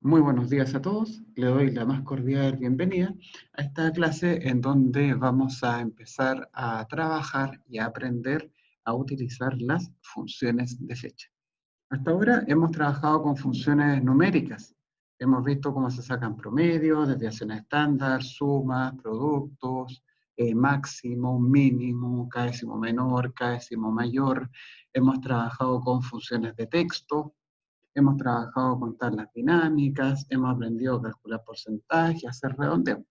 Muy buenos días a todos. Le doy la más cordial bienvenida a esta clase en donde vamos a empezar a trabajar y a aprender a utilizar las funciones de fecha. Hasta ahora hemos trabajado con funciones numéricas. Hemos visto cómo se sacan promedios, desviaciones estándar, sumas, productos, máximo, mínimo, cada décimo menor, cada décimo mayor. Hemos trabajado con funciones de texto. Hemos trabajado con tablas dinámicas, hemos aprendido a calcular porcentajes, a hacer redondeo.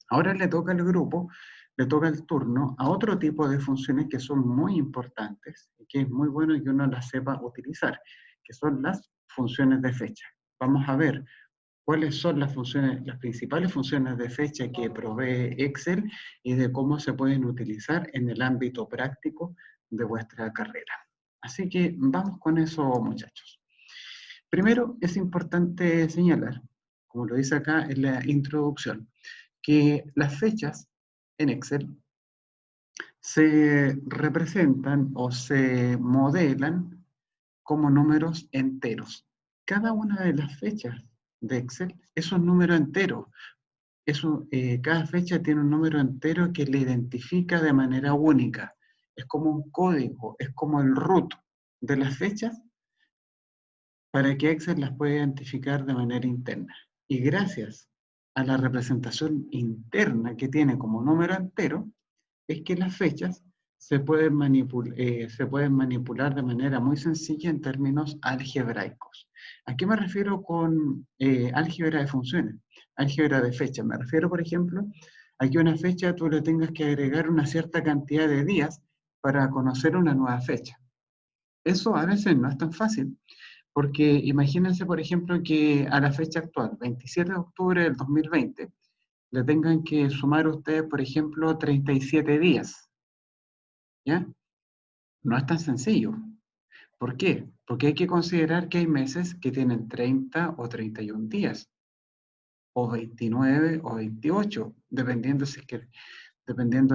Ahora le toca al grupo, le toca el turno a otro tipo de funciones que son muy importantes y que es muy bueno que uno las sepa utilizar, que son las funciones de fecha. Vamos a ver cuáles son las funciones, las principales funciones de fecha que provee Excel y de cómo se pueden utilizar en el ámbito práctico de vuestra carrera. Así que vamos con eso, muchachos. Primero, es importante señalar, como lo dice acá en la introducción, que las fechas en Excel se representan o se modelan como números enteros. Cada una de las fechas de Excel es un número entero. Cada fecha tiene un número entero que le identifica de manera única. Es como un código, es como el root de las fechas para que Excel las pueda identificar de manera interna. Y gracias a la representación interna que tiene como número entero, es que las fechas se pueden manipular de manera muy sencilla en términos algebraicos. ¿A qué me refiero con álgebra de funciones? Álgebra de fechas. Me refiero, por ejemplo, a que una fecha tú le tengas que agregar una cierta cantidad de días para conocer una nueva fecha. Eso a veces no es tan fácil. Porque imagínense, por ejemplo, que a la fecha actual, 27 de octubre del 2020, le tengan que sumar ustedes, por ejemplo, 37 días, ¿ya? No es tan sencillo. ¿Por qué? Porque hay que considerar que hay meses que tienen 30 o 31 días, o 29 o 28, dependiendo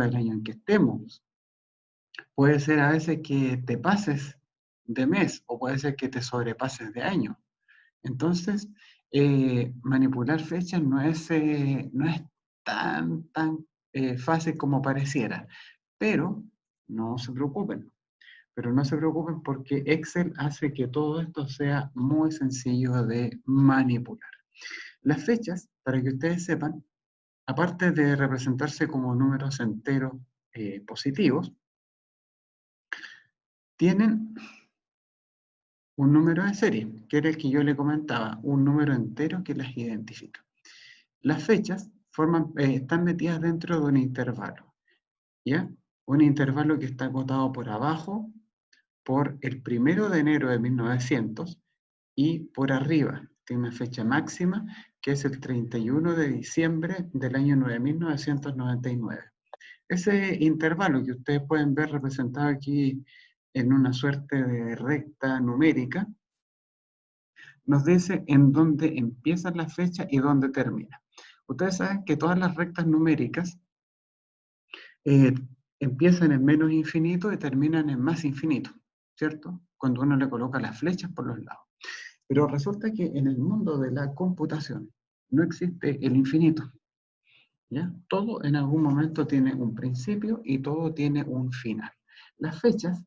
del año en que estemos. Puede ser a veces que te pases de mes, o puede ser que te sobrepases de año. Entonces, manipular fechas no es tan fácil como pareciera, pero no se preocupen, pero no se preocupen porque Excel hace que todo esto sea muy sencillo de manipular. Las fechas, para que ustedes sepan, aparte de representarse como números enteros positivos, tienen un número de serie, que era el que yo le comentaba, un número entero que las identifica. Las fechas están metidas dentro de un intervalo, ¿ya? Un intervalo que está acotado por abajo por el 1 de enero de 1900 y por arriba tiene una fecha máxima que es el 31 de diciembre del año 1999. Ese intervalo que ustedes pueden ver representado aquí en una suerte de recta numérica, nos dice en dónde empieza la fecha y dónde termina. Ustedes saben que todas las rectas numéricas eh, empiezan en menos infinito y terminan en más infinito, ¿cierto? Cuando uno le coloca las flechas por los lados. Pero resulta que en el mundo de la computación no existe el infinito, ¿ya? Todo en algún momento tiene un principio y todo tiene un final. Las fechas,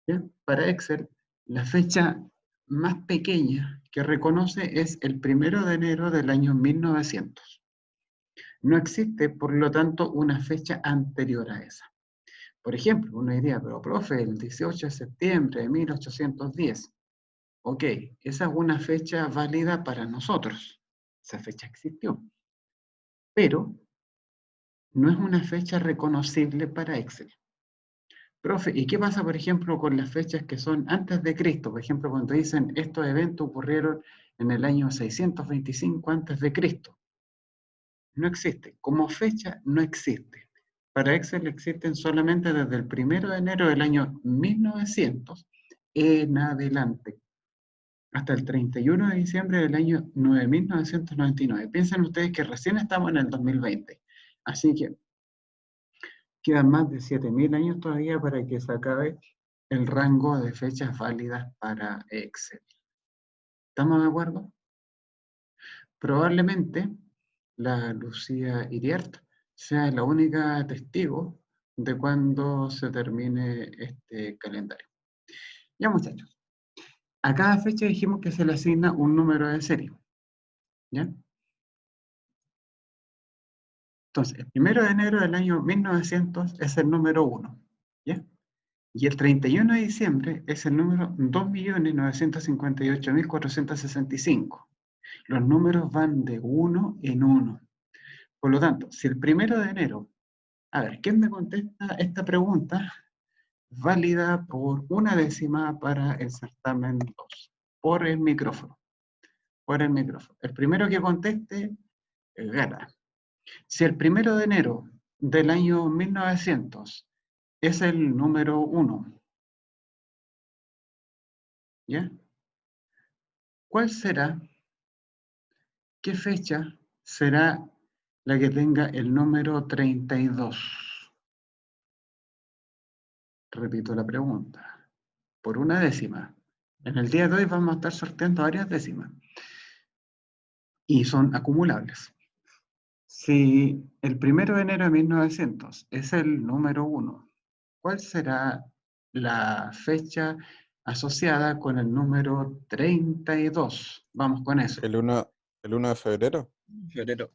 ¿ya? Para Excel, la fecha más pequeña que reconoce es el 1 de enero del año 1900. No existe, por lo tanto, una fecha anterior a esa. Por ejemplo, uno diría, pero profe, el 18 de septiembre de 1810. Ok, esa es una fecha válida para nosotros. Esa fecha existió. Pero no es una fecha reconocible para Excel. Profe, ¿y qué pasa, por ejemplo, con las fechas que son antes de Cristo? Por ejemplo, cuando dicen estos eventos ocurrieron en el año 625 antes de Cristo. No existe. Como fecha, no existe. Para Excel existen solamente desde el 1 de enero del año 1900 en adelante, hasta el 31 de diciembre del año 9999. Piensen ustedes que recién estamos en el 2020. Así que quedan más de 7000 años todavía para que se acabe el rango de fechas válidas para Excel. ¿Estamos de acuerdo? Probablemente la Lucía Iriart sea la única testigo de cuando se termine este calendario. Ya, muchachos, a cada fecha dijimos que se le asigna un número de serie, ¿ya? Entonces, el 1 de enero del año 1900 es el número 1, ¿ya? Y el 31 de diciembre es el número 2.958.465. Los números van de uno en uno. Por lo tanto, si el 1 de enero, a ver, ¿quién me contesta esta pregunta? Válida por una décima para el certamen 2, por el micrófono, por el micrófono. El primero que conteste, gana. Si el 1 de enero del año 1900 es el número 1, ¿ya? ¿Cuál será, qué fecha será la que tenga el número 32? Repito la pregunta. Por una décima. En el día de hoy vamos a estar sorteando varias décimas. Y son acumulables. Si el 1 de enero de 1900 es el número 1, ¿cuál será la fecha asociada con el número 32? Vamos con eso. El 1 de febrero. Febrero.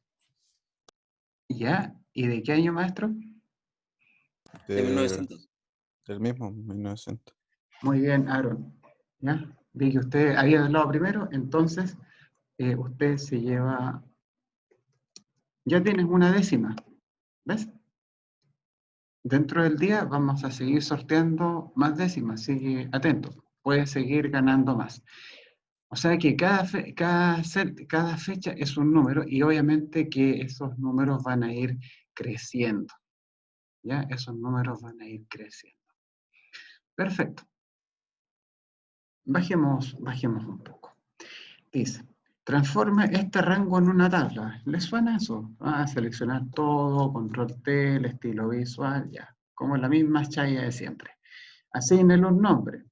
¿Ya? ¿Y de qué año, maestro? De 1900. Del mismo, 1900. Muy bien, Aaron. ¿Ya? Vi que usted había hablado primero, entonces usted se lleva... Ya tienes una décima, ¿ves? Dentro del día vamos a seguir sorteando más décimas, sigue atento, puedes seguir ganando más. O sea que cada fecha es un número y obviamente que esos números van a ir creciendo, ¿ya? Esos números van a ir creciendo. Perfecto. Bajemos un poco. Dice, transforme este rango en una tabla. ¿Les suena eso? Seleccionar todo, control T, el estilo visual, ya. Como la misma chaya de siempre. Asígnele un nombre,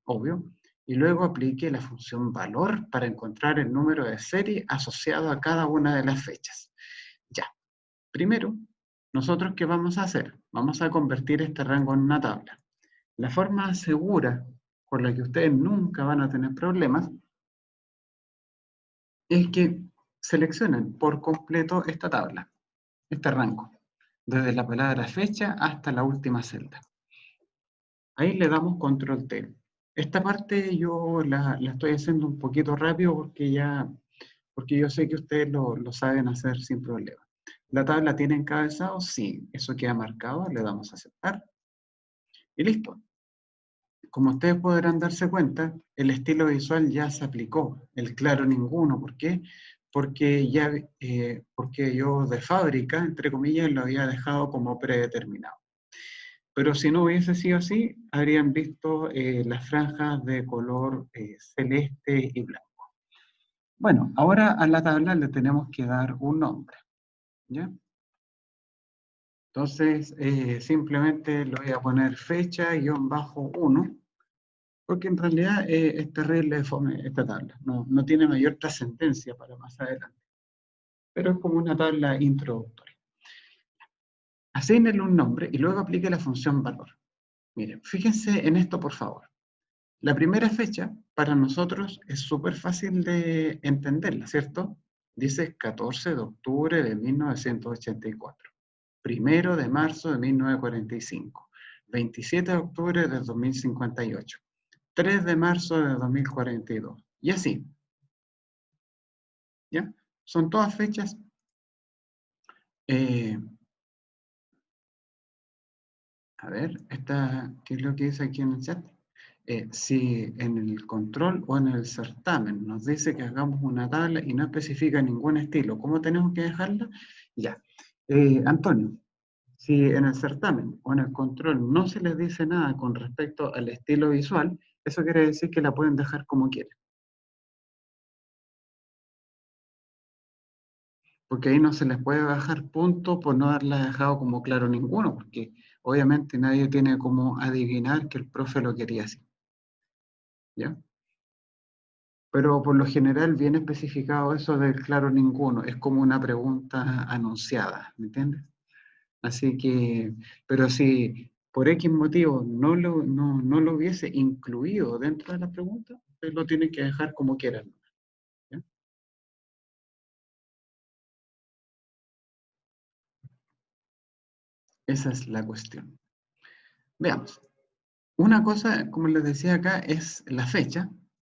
obvio, y luego aplique la función valor para encontrar el número de serie asociado a cada una de las fechas. Ya. Primero, ¿nosotros qué vamos a hacer? Vamos a convertir este rango en una tabla. La forma segura por la que ustedes nunca van a tener problemas es que seleccionen por completo esta tabla, este rango, desde la palabra fecha hasta la última celda. Ahí le damos control T. Esta parte yo la estoy haciendo un poquito rápido porque yo sé que ustedes lo saben hacer sin problema. ¿La tabla tiene encabezado? Sí, eso queda marcado, le damos a aceptar y listo. Como ustedes podrán darse cuenta, el estilo visual ya se aplicó, el claro ninguno. ¿Por qué? Porque yo de fábrica, entre comillas, lo había dejado como predeterminado. Pero si no hubiese sido así, habrían visto las franjas de color celeste y blanco. Bueno, ahora a la tabla le tenemos que dar un nombre, ¿ya? Entonces, simplemente le voy a poner fecha-1, porque en realidad es terrible fome esta tabla. No tiene mayor trascendencia para más adelante. Pero es como una tabla introductoria. Asígnele un nombre y luego aplique la función valor. Miren, fíjense en esto, por favor. La primera fecha para nosotros es súper fácil de entenderla, ¿cierto? Dice 14 de octubre de 1984, 1 de marzo de 1945, 27 de octubre de 2058, 3 de marzo de 2042, y así, ¿ya? Son todas fechas. A ver, ¿qué es lo que dice aquí en el chat? Si en el control o en el certamen nos dice que hagamos una tabla y no especifica ningún estilo, ¿cómo tenemos que dejarla? Ya. Antonio, si en el certamen o en el control no se les dice nada con respecto al estilo visual, eso quiere decir que la pueden dejar como quieren. Porque ahí no se les puede bajar punto por no haberla dejado como claro ninguno, porque obviamente nadie tiene como adivinar que el profe lo quería así. ¿Ya? Pero por lo general viene especificado eso del claro ninguno. Es como una pregunta anunciada, ¿me entiendes? Así que, pero si por X motivo no lo hubiese incluido dentro de la pregunta, usted lo tiene que dejar como quieran. ¿Ya? Esa es la cuestión. Veamos. Una cosa, como les decía acá, es la fecha,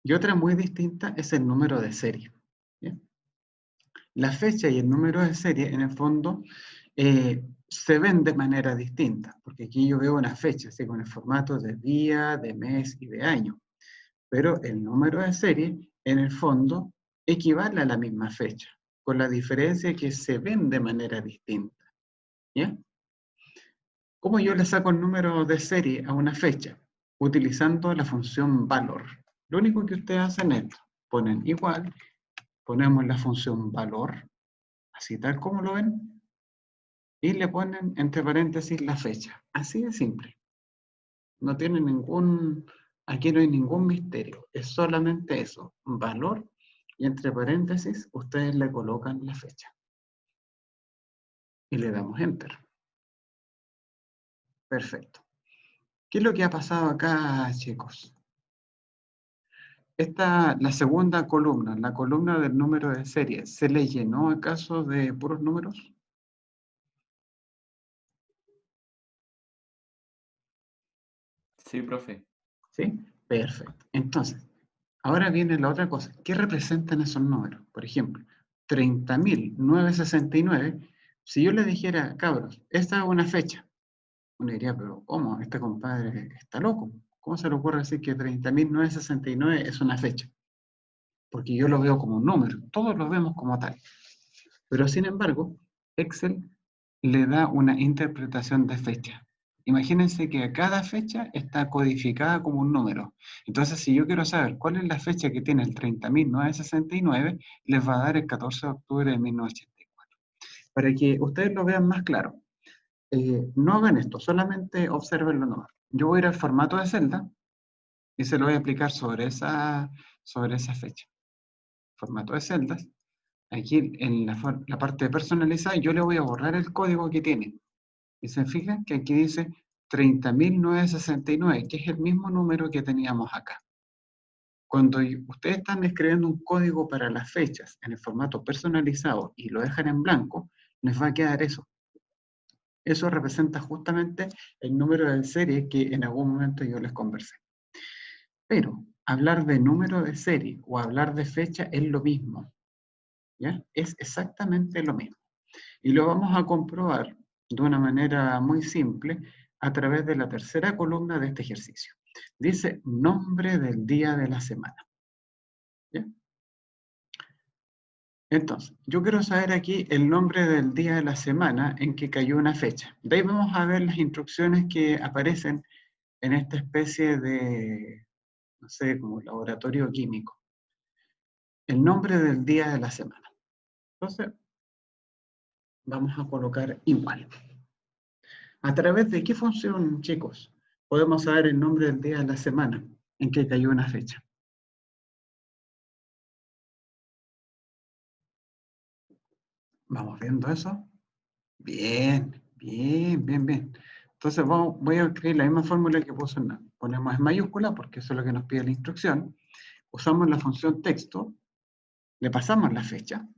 y otra muy distinta es el número de serie. ¿Ya? La fecha y el número de serie, en el fondo, se ven de manera distinta, porque aquí yo veo una fecha, así con el formato de día, de mes y de año, pero el número de serie, en el fondo, equivale a la misma fecha, con la diferencia que se ven de manera distinta. ¿Ya? ¿Cómo yo le saco el número de serie a una fecha? Utilizando la función valor. Lo único que ustedes hacen es, ponen igual, ponemos la función valor, así tal como lo ven, y le ponen entre paréntesis la fecha. Así de simple. No tiene aquí no hay ningún misterio. Es solamente eso, valor, y entre paréntesis ustedes le colocan la fecha. Y le damos enter. Perfecto. ¿Qué es lo que ha pasado acá, chicos? La segunda columna, la columna del número de serie, ¿se le llenó acaso de puros números? Sí, profe. ¿Sí? Perfecto. Entonces, ahora viene la otra cosa. ¿Qué representan esos números? Por ejemplo, 30.969. Si yo le dijera, cabros, esta es una fecha, uno diría, pero ¿cómo? Este compadre está loco. ¿Cómo se le ocurre decir que 30.969 es una fecha? Porque yo lo veo como un número, todos lo vemos como tal. Pero sin embargo, Excel le da una interpretación de fecha. Imagínense que cada fecha está codificada como un número. Entonces, si yo quiero saber cuál es la fecha que tiene el 30.969, les va a dar el 14 de octubre de 1984. Para que ustedes lo vean más claro, no hagan esto, solamente observen los números. Yo voy a ir al formato de celda y se lo voy a aplicar sobre esa fecha. Formato de celdas. Aquí en la parte de personalizada yo le voy a borrar el código que tiene. Y se fijan que aquí dice 30.969, que es el mismo número que teníamos acá. Cuando ustedes están escribiendo un código para las fechas en el formato personalizado y lo dejan en blanco, les va a quedar eso. Eso representa justamente el número de serie que en algún momento yo les conversé. Pero hablar de número de serie o hablar de fecha es lo mismo. ¿Ya? Es exactamente lo mismo. Y lo vamos a comprobar de una manera muy simple a través de la tercera columna de este ejercicio. Dice nombre del día de la semana. ¿Ya? Entonces, yo quiero saber aquí el nombre del día de la semana en que cayó una fecha. De ahí vamos a ver las instrucciones que aparecen en esta especie de, no sé, como laboratorio químico. El nombre del día de la semana. Entonces, vamos a colocar igual. ¿A través de qué función, chicos, podemos saber el nombre del día de la semana en que cayó una fecha? ¿Vamos viendo eso? Bien, bien, bien, bien. Entonces voy a escribir la misma fórmula que ponemos en mayúscula, porque eso es lo que nos pide la instrucción. Usamos la función texto, le pasamos la fecha,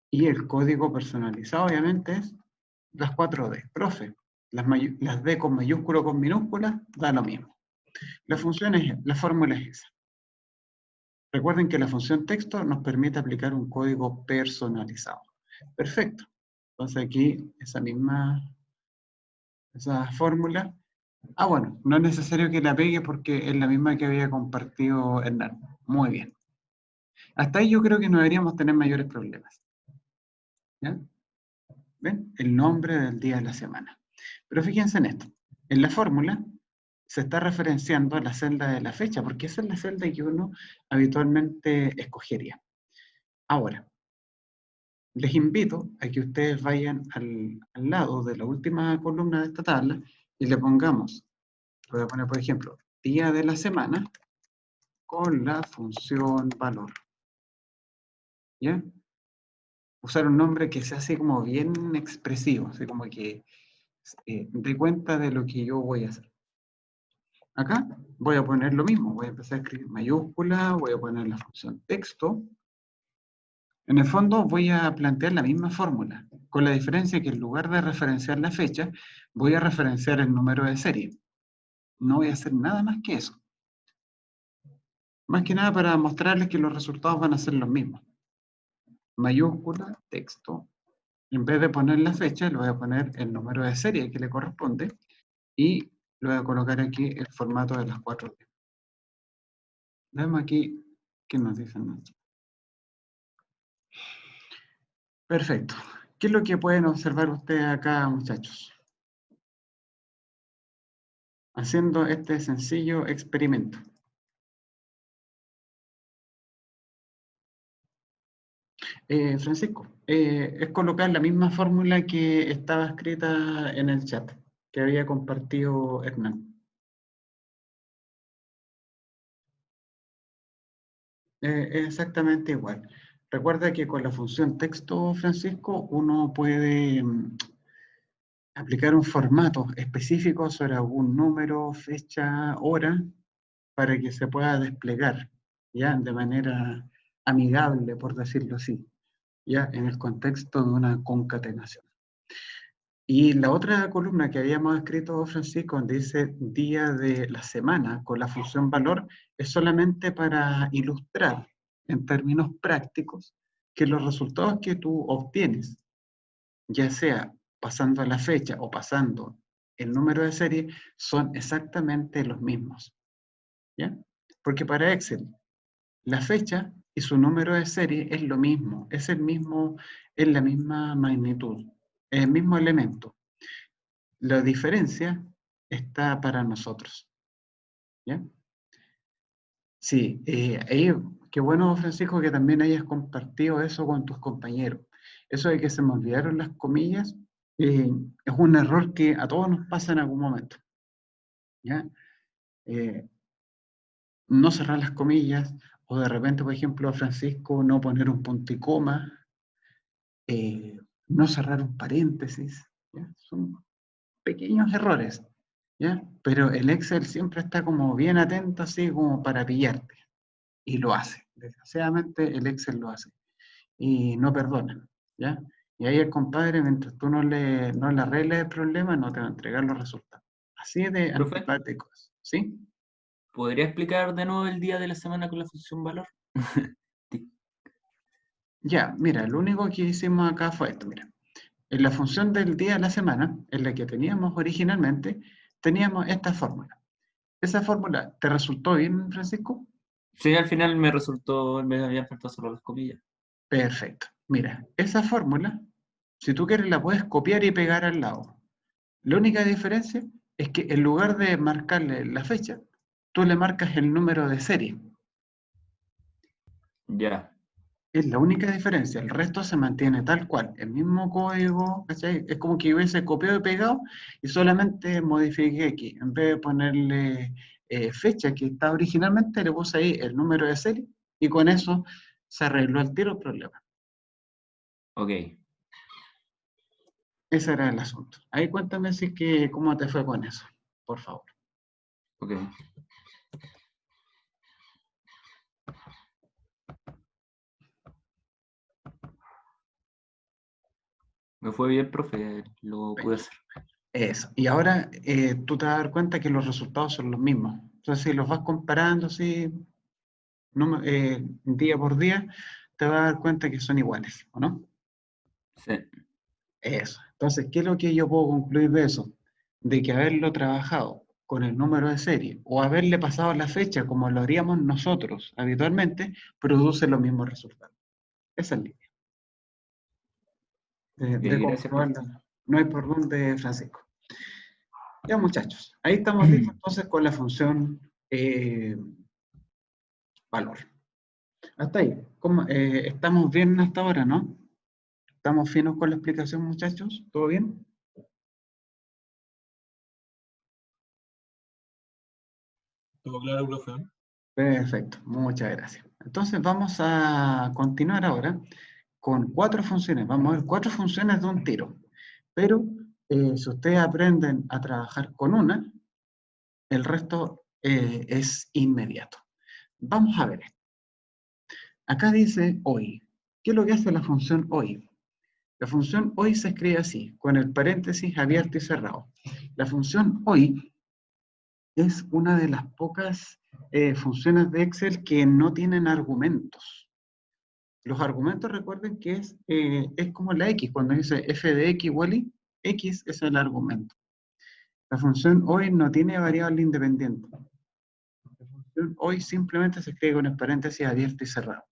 y el código personalizado, obviamente, es las 4D. Profe, las D con mayúscula o con minúscula, da lo mismo. La fórmula es esa. Recuerden que la función texto nos permite aplicar un código personalizado. Perfecto. Entonces aquí esa fórmula. Bueno, no es necesario que la pegue porque es la misma que había compartido Hernán. Muy bien. Hasta ahí yo creo que no deberíamos tener mayores problemas. ¿Ya? ¿Ven? El nombre del día de la semana. Pero fíjense en esto. En la fórmula se está referenciando a la celda de la fecha, porque esa es la celda que uno habitualmente escogería. Ahora, les invito a que ustedes vayan al lado de la última columna de esta tabla y le pongamos, voy a poner por ejemplo, día de la semana con la función valor. ¿ya? Usar un nombre que sea así como bien expresivo, así como que dé cuenta de lo que yo voy a hacer. Acá voy a poner lo mismo, voy a empezar a escribir mayúscula, voy a poner la función texto. En el fondo voy a plantear la misma fórmula, con la diferencia que en lugar de referenciar la fecha, voy a referenciar el número de serie. No voy a hacer nada más que eso. Más que nada para mostrarles que los resultados van a ser los mismos. Mayúscula, texto. En vez de poner la fecha, le voy a poner el número de serie que le corresponde y le voy a colocar aquí el formato de las 4D. Veamos aquí qué nos dicen. Perfecto. ¿Qué es lo que pueden observar ustedes acá, muchachos? Haciendo este sencillo experimento. Francisco, es colocar la misma fórmula que estaba escrita en el chat que había compartido Hernán. Es exactamente igual. Recuerda que con la función texto, Francisco, uno puede aplicar un formato específico sobre algún número, fecha, hora, para que se pueda desplegar, ¿ya? De manera amigable, por decirlo así, ¿ya? En el contexto de una concatenación. Y la otra columna que habíamos escrito, Francisco, donde dice día de la semana con la función valor, es solamente para ilustrar en términos prácticos que los resultados que tú obtienes, ya sea pasando la fecha o pasando el número de serie, son exactamente los mismos, ¿ya? Porque para Excel, la fecha y su número de serie es lo mismo, es la misma magnitud, el mismo elemento. La diferencia está para nosotros, ¿ya? Sí, qué bueno, Francisco, que también hayas compartido eso con tus compañeros. Eso de que se me olvidaron las comillas, es un error que a todos nos pasa en algún momento, ¿ya? Eh, no cerrar las comillas, o de repente, por ejemplo, Francisco, no poner un punto y coma, no cerrar un paréntesis, ¿ya? Son pequeños errores, ¿ya? Pero el Excel siempre está como bien atento, así como para pillarte, y lo hace. Desgraciadamente el Excel lo hace, y no perdona, ¿ya? Y ahí el compadre, mientras tú no le arregles el problema, no te va a entregar los resultados. Así de Profe, antipáticos, ¿sí? ¿podría explicar de nuevo el día de la semana con la función valor? Ya, mira, lo único que hicimos acá fue esto, mira. En la función del día de la semana, en la que teníamos originalmente, teníamos esta fórmula. ¿Esa fórmula te resultó bien, Francisco? Sí, al final me habían faltado solo las comillas. Perfecto. Mira, esa fórmula, si tú quieres, la puedes copiar y pegar al lado. La única diferencia es que en lugar de marcarle la fecha, tú le marcas el número de serie. Ya, Es la única diferencia. El resto se mantiene tal cual. El mismo código, ¿cachai? Es como que hubiese copiado y pegado y solamente modifiqué aquí. En vez de ponerle fecha que estaba originalmente, le puse ahí el número de serie y con eso se arregló el tiro el problema. ok, Ese era el asunto. Ahí cuéntame si que, cómo te fue con eso, por favor. ok. Me fue bien, profe, lo pude hacer. Eso. Y ahora tú te vas a dar cuenta que los resultados son los mismos. Entonces, si los vas comparando así, día por día, te vas a dar cuenta que son iguales, ¿o no? Sí, Eso. Entonces, ¿qué es lo que yo puedo concluir de eso? De que haberlo trabajado con el número de serie o haberle pasado la fecha como lo haríamos nosotros habitualmente, produce los mismos resultados. Esa es la idea. ok, De gracias, profe. comprobarlo. No hay por dónde, Francisco. Ya, muchachos, ahí estamos listos entonces con la función valor. Hasta ahí. Estamos bien hasta ahora, ¿no? ¿Estamos finos con la explicación, muchachos? ¿Todo bien? Todo claro, profe. Perfecto, muchas gracias. entonces vamos a continuar ahora con 4 funciones. Vamos a ver 4 funciones de un tiro. Pero si ustedes aprenden a trabajar con una, el resto es inmediato. Vamos a ver esto. Acá dice hoy. ¿Qué es lo que hace la función hoy? La función hoy se escribe así, con el paréntesis abierto y cerrado. La función hoy es una de las pocas funciones de Excel que no tienen argumentos. Los argumentos, recuerden que es como la X, cuando dice f de x igual y, X es el argumento. La función hoy no tiene variable independiente. La función hoy simplemente se escribe con el paréntesis abierto y cerrado.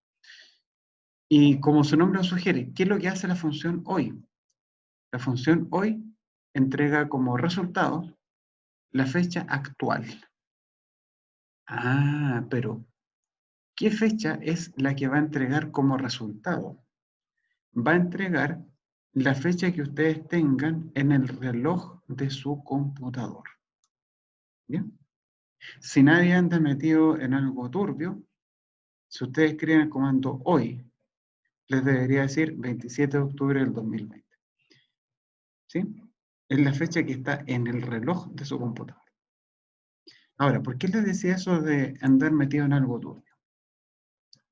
Y como su nombre lo sugiere, ¿qué es lo que hace la función hoy? La función hoy entrega como resultado la fecha actual. Ah, pero ¿qué fecha es la que va a entregar como resultado? Va a entregar la fecha que ustedes tengan en el reloj de su computador. ¿Bien? Si nadie anda metido en algo turbio, si ustedes escriben el comando hoy, les debería decir 27 de octubre del 2020. ¿Sí? Es la fecha que está en el reloj de su computador. Ahora, ¿por qué les decía eso de andar metido en algo turbio?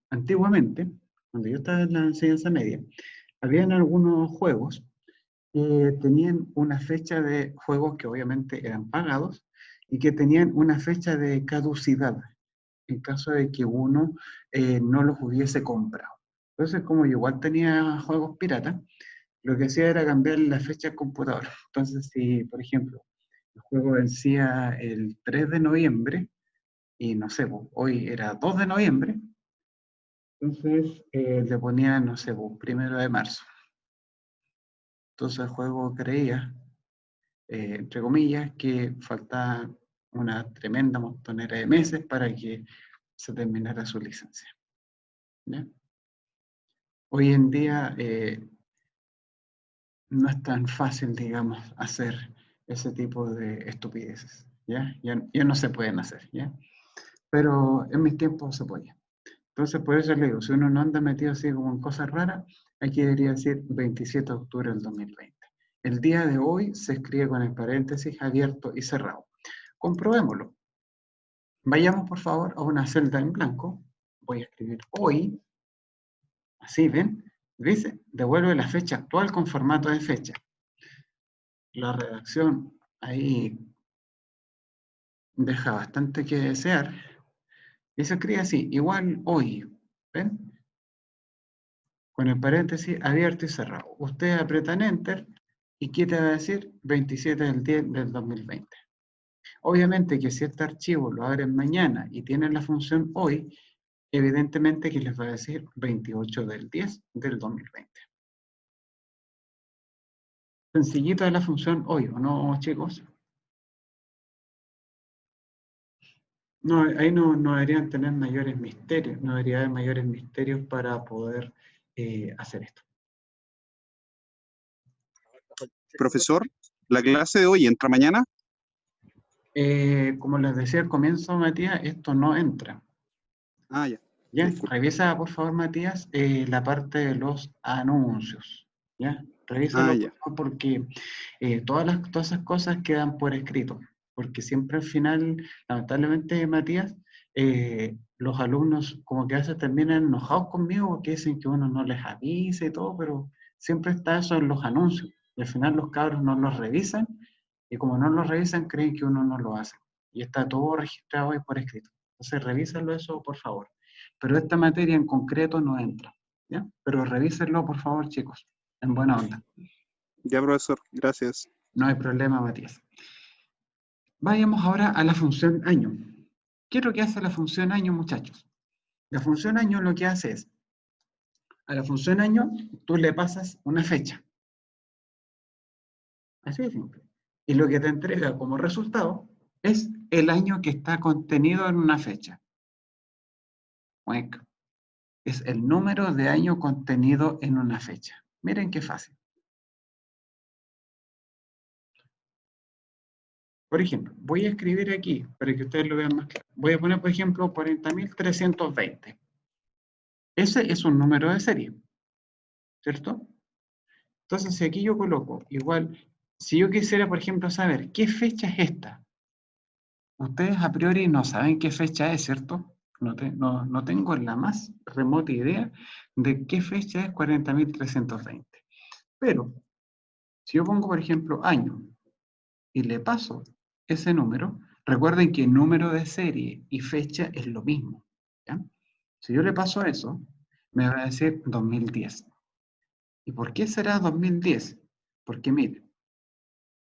Antiguamente, cuando yo estaba en la enseñanza media, habían algunos juegos que tenían una fecha de juegos que obviamente eran pagados y que tenían una fecha de caducidad en caso de que uno no los hubiese comprado. Entonces, como yo igual tenía juegos piratas, lo que hacía era cambiar la fecha del computador. Entonces, si, por ejemplo, el juego vencía el 3 de noviembre, y no sé, pues, hoy era 2 de noviembre, entonces le ponía, no sé, pues, 1 de marzo. Entonces el juego creía, entre comillas, que faltaba una tremenda montonera de meses para que se terminara su licencia. ¿Ya? Hoy en día no es tan fácil, digamos, hacer ese tipo de estupideces. ¿Ya? Ya no se pueden hacer. ¿Ya? Pero en mis tiempos se podía. Entonces, por eso le digo, si uno no anda metido así como en cosas raras, aquí debería decir 27 de octubre del 2020. El día de hoy se escribe con el paréntesis abierto y cerrado. Comprobémoslo. Vayamos, por favor, a una celda en blanco. Voy a escribir hoy. Así, ¿ven? Dice, devuelve la fecha actual con formato de fecha. La redacción ahí deja bastante que desear. Y se escribe así, igual hoy. ¿Ven? Con el paréntesis abierto y cerrado. Ustedes apretan Enter y ¿qué te va a decir? 27 del 10 del 2020. Obviamente que si este archivo lo abren mañana y tienen la función hoy, evidentemente que les va a decir 28 del 10 del 2020. Sencillito de la función hoy, ¿o no, chicos? No, ahí no deberían tener mayores misterios, no debería haber mayores misterios para poder hacer esto. Profesor, ¿la clase de hoy entra mañana? Como les decía al comienzo, Matías, esto no entra. Ah, ya. ¿Ya? Disculpe. Revisa, por favor, Matías, la parte de los anuncios. ¿Ya? Revísalo, Ah, por ya. favor, porque todas esas cosas quedan por escrito. Porque siempre al final, lamentablemente, Matías, los alumnos como que a veces terminan enojados conmigo porque dicen que uno no les avisa y todo, pero siempre está eso en los anuncios. Y al final los cabros no los revisan y como no los revisan, creen que uno no lo hace. Y está todo registrado ahí por escrito. Entonces, revísalo eso, por favor. Pero esta materia en concreto no entra, ¿ya? Pero revísenlo, por favor, chicos, en buena onda. Ya, profesor. Gracias. No hay problema, Matías. Vayamos ahora a la función año. ¿Qué es lo que hace la función año, muchachos? La función año lo que hace es, a la función año tú le pasas una fecha. Así de simple. Y lo que te entrega como resultado es el año que está contenido en una fecha. Es el número de año contenido en una fecha. Miren qué fácil. Por ejemplo, voy a escribir aquí, para que ustedes lo vean más claro. Voy a poner, por ejemplo, 40.320. Ese es un número de serie, ¿cierto? Entonces, si aquí yo coloco, igual, si yo quisiera, por ejemplo, saber qué fecha es esta, ustedes a priori no saben qué fecha es, ¿cierto? No tengo la más remota idea de qué fecha es 40.320. Pero, si yo pongo, por ejemplo, año y le paso ese número, recuerden que número de serie y fecha es lo mismo, ¿ya? Si yo le paso eso, me va a decir 2010. ¿Y por qué será 2010? Porque mire,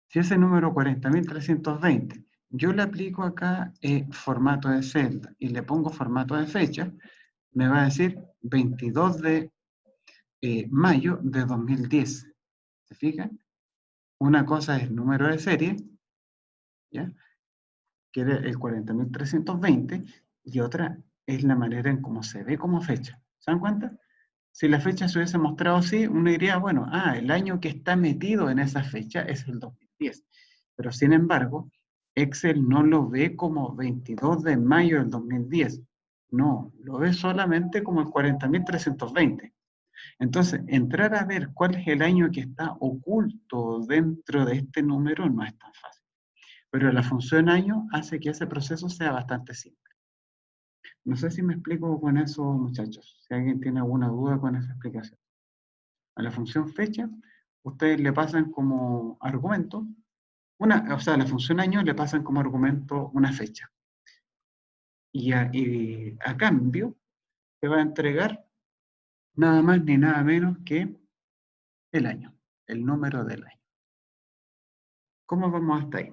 si ese número 40.320, yo le aplico acá formato de celda y le pongo formato de fecha, me va a decir 22 de mayo de 2010. ¿Se fijan? Una cosa es el número de serie, ¿ya? Que era el 40.320, y otra es la manera en cómo se ve como fecha. ¿Se dan cuenta? Si la fecha se hubiese mostrado así, uno diría, bueno, el año que está metido en esa fecha es el 2010. Pero sin embargo, Excel no lo ve como 22 de mayo del 2010. No, lo ve solamente como el 40.320. Entonces, entrar a ver cuál es el año que está oculto dentro de este número no es tan fácil. Pero la función año hace que ese proceso sea bastante simple. No sé si me explico con eso, muchachos. Si alguien tiene alguna duda con esa explicación. A la función fecha, ustedes le pasan como argumento, o sea, a la función año le pasan como argumento una fecha. Y a cambio, te va a entregar nada más ni nada menos que el año, el número del año. ¿Cómo vamos hasta ahí?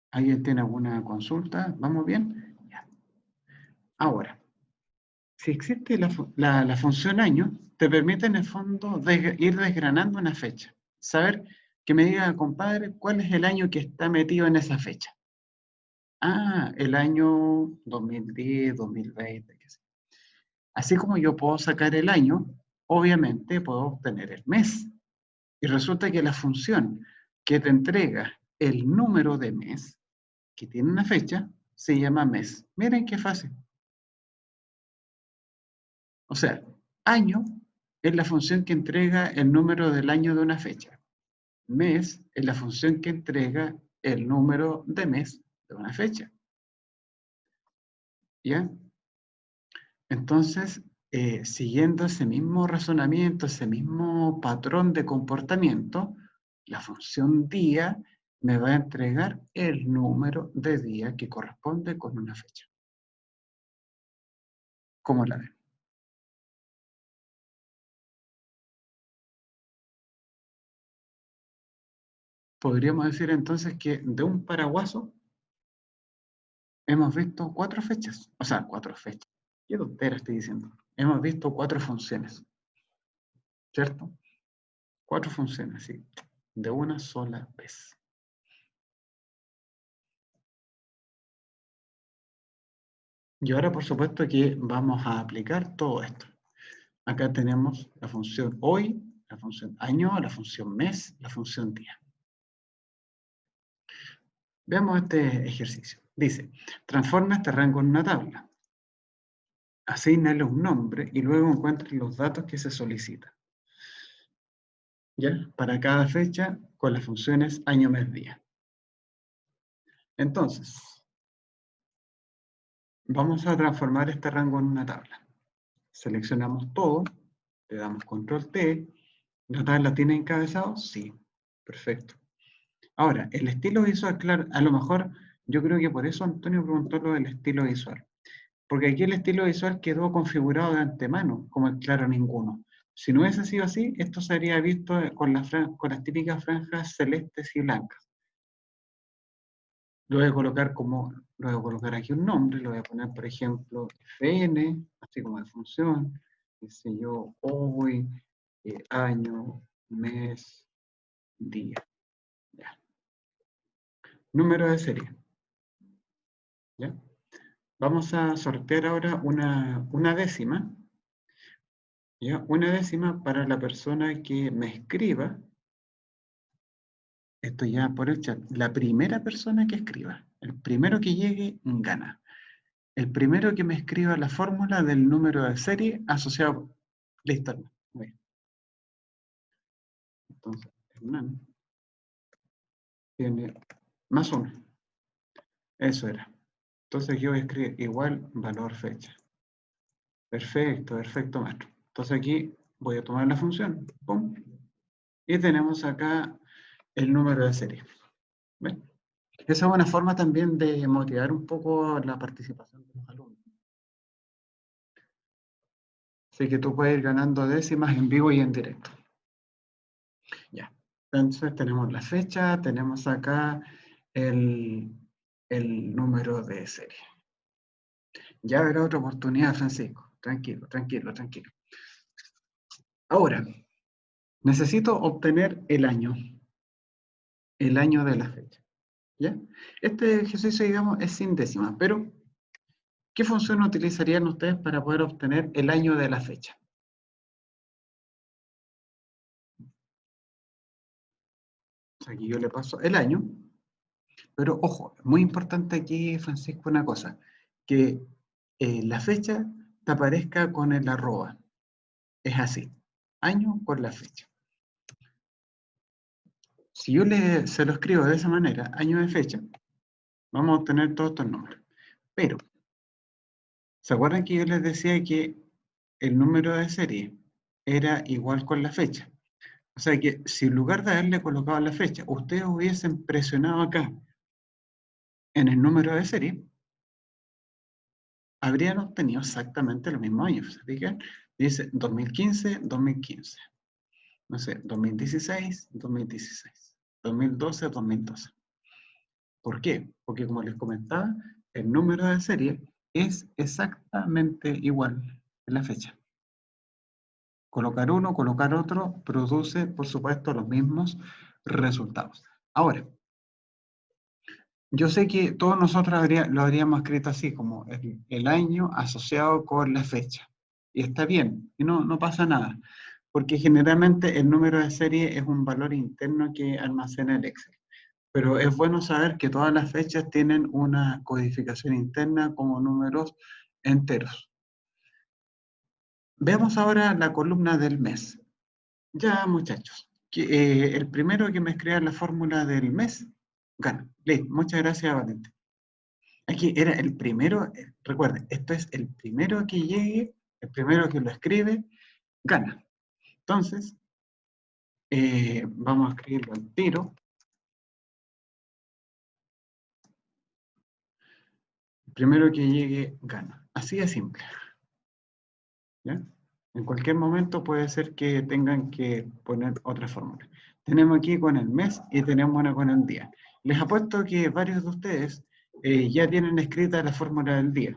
¿Alguien tiene alguna consulta? ¿Vamos bien? Ya. Ahora, si existe la función año, te permite en el fondo ir desgranando una fecha. Saber que me diga, compadre, cuál es el año que está metido en esa fecha. El año 2010, 2020, qué sé. Así como yo puedo sacar el año, obviamente puedo obtener el mes. Y resulta que la función que te entrega el número de mes, que tiene una fecha, se llama mes. Miren qué fácil. O sea, año es la función que entrega el número del año de una fecha. Mes es la función que entrega el número de mes de una fecha. ¿Ya? Entonces, siguiendo ese mismo razonamiento, ese mismo patrón de comportamiento, la función día me va a entregar el número de día que corresponde con una fecha. ¿Cómo la ven? Podríamos decir entonces que de un paraguaso hemos visto 4 fechas. O sea, 4 fechas. ¿Qué tontera estoy diciendo? Hemos visto 4 funciones. ¿Cierto? 4 funciones, sí. De una sola vez. Y ahora, por supuesto, que vamos a aplicar todo esto. Acá tenemos la función hoy, la función año, la función mes, la función día. Veamos este ejercicio. Dice, transforma este rango en una tabla. Asígnale un nombre y luego encuentre los datos que se solicitan. ¿Ya? Para cada fecha con las funciones año, mes, día. Entonces, vamos a transformar este rango en una tabla. Seleccionamos todo, le damos control T. ¿La tabla tiene encabezado? Sí. Perfecto. Ahora, el estilo visual, claro, a lo mejor yo creo que por eso Antonio preguntó lo del estilo visual. Porque aquí el estilo visual quedó configurado de antemano, como el claro ninguno. Si no hubiese sido así, esto se habría visto con las típicas franjas celestes y blancas. Lo voy a colocar aquí un nombre, lo voy a poner, por ejemplo, FN, así como de función, qué sé yo, hoy, año, mes, día. Ya. Número de serie. ¿Ya? Vamos a sortear ahora una décima. ¿Ya? Una décima para la persona que me escriba esto ya por el chat, la primera persona que escriba, el primero que llegue, gana. El primero que me escriba la fórmula del número de serie asociado. Listo, Hernán. Muy bien. Entonces, Hernán tiene más 1. Eso era. Entonces aquí voy a escribir igual valor fecha. Perfecto, perfecto, maestro. Entonces aquí voy a tomar la función. Pum. Y tenemos acá el número de serie. ¿Ven? Esa es una forma también de motivar un poco la participación de los alumnos. Así que tú puedes ir ganando décimas en vivo y en directo. Ya. Entonces tenemos la fecha, tenemos acá el número de serie. Ya habrá otra oportunidad, Francisco. Tranquilo, tranquilo, tranquilo. Ahora, necesito obtener el año de la fecha. ¿Ya? Este ejercicio, digamos, es sin décimas, pero ¿qué función utilizarían ustedes para poder obtener el año de la fecha? Aquí yo le paso el año, pero ojo, muy importante aquí, Francisco, una cosa, que la fecha te aparezca con el arroba. Es así, año con la fecha. Si yo se lo escribo de esa manera, año de fecha, vamos a obtener todos estos números. Pero, ¿se acuerdan que yo les decía que el número de serie era igual con la fecha? O sea que si en lugar de haberle colocado la fecha, ustedes hubiesen presionado acá en el número de serie, habrían obtenido exactamente los mismos años. ¿Se fijan? Dice 2015, 2015. No sé, 2016, 2016. 2012, 2012. ¿Por qué? Porque como les comentaba, el número de serie es exactamente igual en la fecha. Colocar uno, colocar otro, produce, por supuesto, los mismos resultados. Ahora, yo sé que todos nosotros lo habríamos escrito así, como el año asociado con la fecha. Y está bien, y no pasa nada, porque generalmente el número de serie es un valor interno que almacena el Excel. Pero es bueno saber que todas las fechas tienen una codificación interna como números enteros. Veamos ahora la columna del mes. Ya, muchachos, el primero que me escriba la fórmula del mes, gana. Listo, muchas gracias, Valente. Aquí era el primero, recuerden, esto es el primero que llegue, el primero que lo escribe, gana. Entonces, vamos a escribirlo al tiro. El primero que llegue, gana. Así de simple. ¿Ya? En cualquier momento puede ser que tengan que poner otra fórmula. Tenemos aquí con el mes y tenemos una con el día. Les apuesto que varios de ustedes ya tienen escrita la fórmula del día.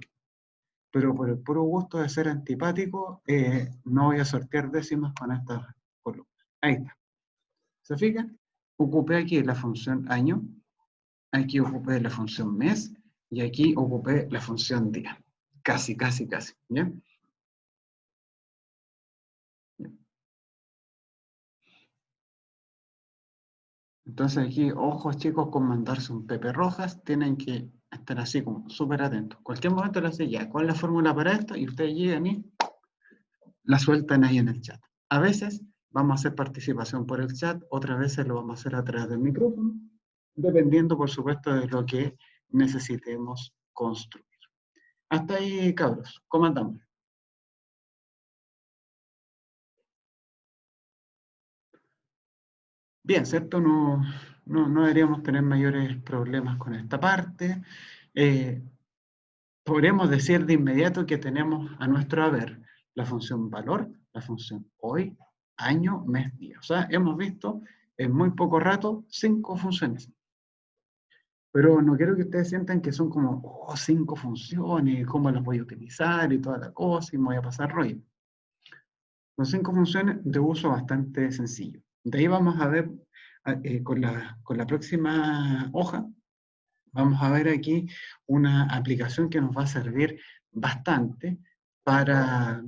Pero por el puro gusto de ser antipático, no voy a sortear décimas con esta columna. Ahí está. ¿Se fijan? Ocupé aquí la función año, aquí ocupé la función mes, y aquí ocupé la función día. Casi, casi, casi. ¿Ya? Entonces aquí, ojos chicos con mandarse un Pepe Rojas, tienen que estar así como súper atentos. Cualquier momento les dice ya, ¿cuál es la fórmula para esto? Y ustedes llegan y la sueltan ahí en el chat. A veces vamos a hacer participación por el chat, otras veces lo vamos a hacer a través del micrófono, dependiendo por supuesto de lo que necesitemos construir. Hasta ahí, cabros, ¿cómo andamos? Bien, ¿cierto? No deberíamos tener mayores problemas con esta parte. Podríamos decir de inmediato que tenemos a nuestro haber la función valor, la función hoy, año, mes, día. O sea, hemos visto en muy poco rato 5 funciones. Pero no quiero que ustedes sientan que son como 5 funciones, cómo las voy a utilizar y toda la cosa, y me voy a pasar rollo. Son 5 funciones de uso bastante sencillo. De ahí vamos a ver con la próxima hoja, vamos a ver aquí una aplicación que nos va a servir bastante para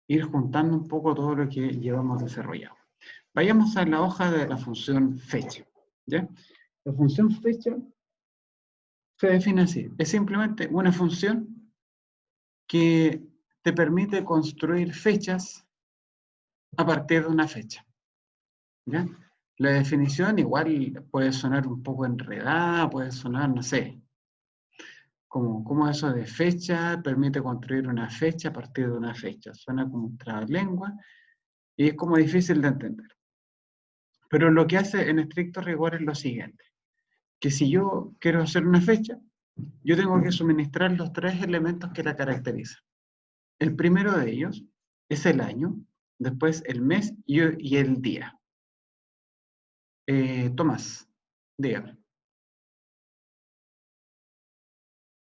ir juntando un poco todo lo que llevamos desarrollado. Vayamos a la hoja de la función fecha, ¿ya? La función fecha se define así. Es simplemente una función que te permite construir fechas a partir de una fecha, ¿ya? La definición igual puede sonar un poco enredada, puede sonar, no sé, como eso de fecha, permite construir una fecha a partir de una fecha. Suena como un trabalengua y es como difícil de entender. Pero lo que hace en estricto rigor es lo siguiente, que si yo quiero hacer una fecha, yo tengo que suministrar los tres elementos que la caracterizan. El primero de ellos es el año, después el mes y el día. Tomás, dígame.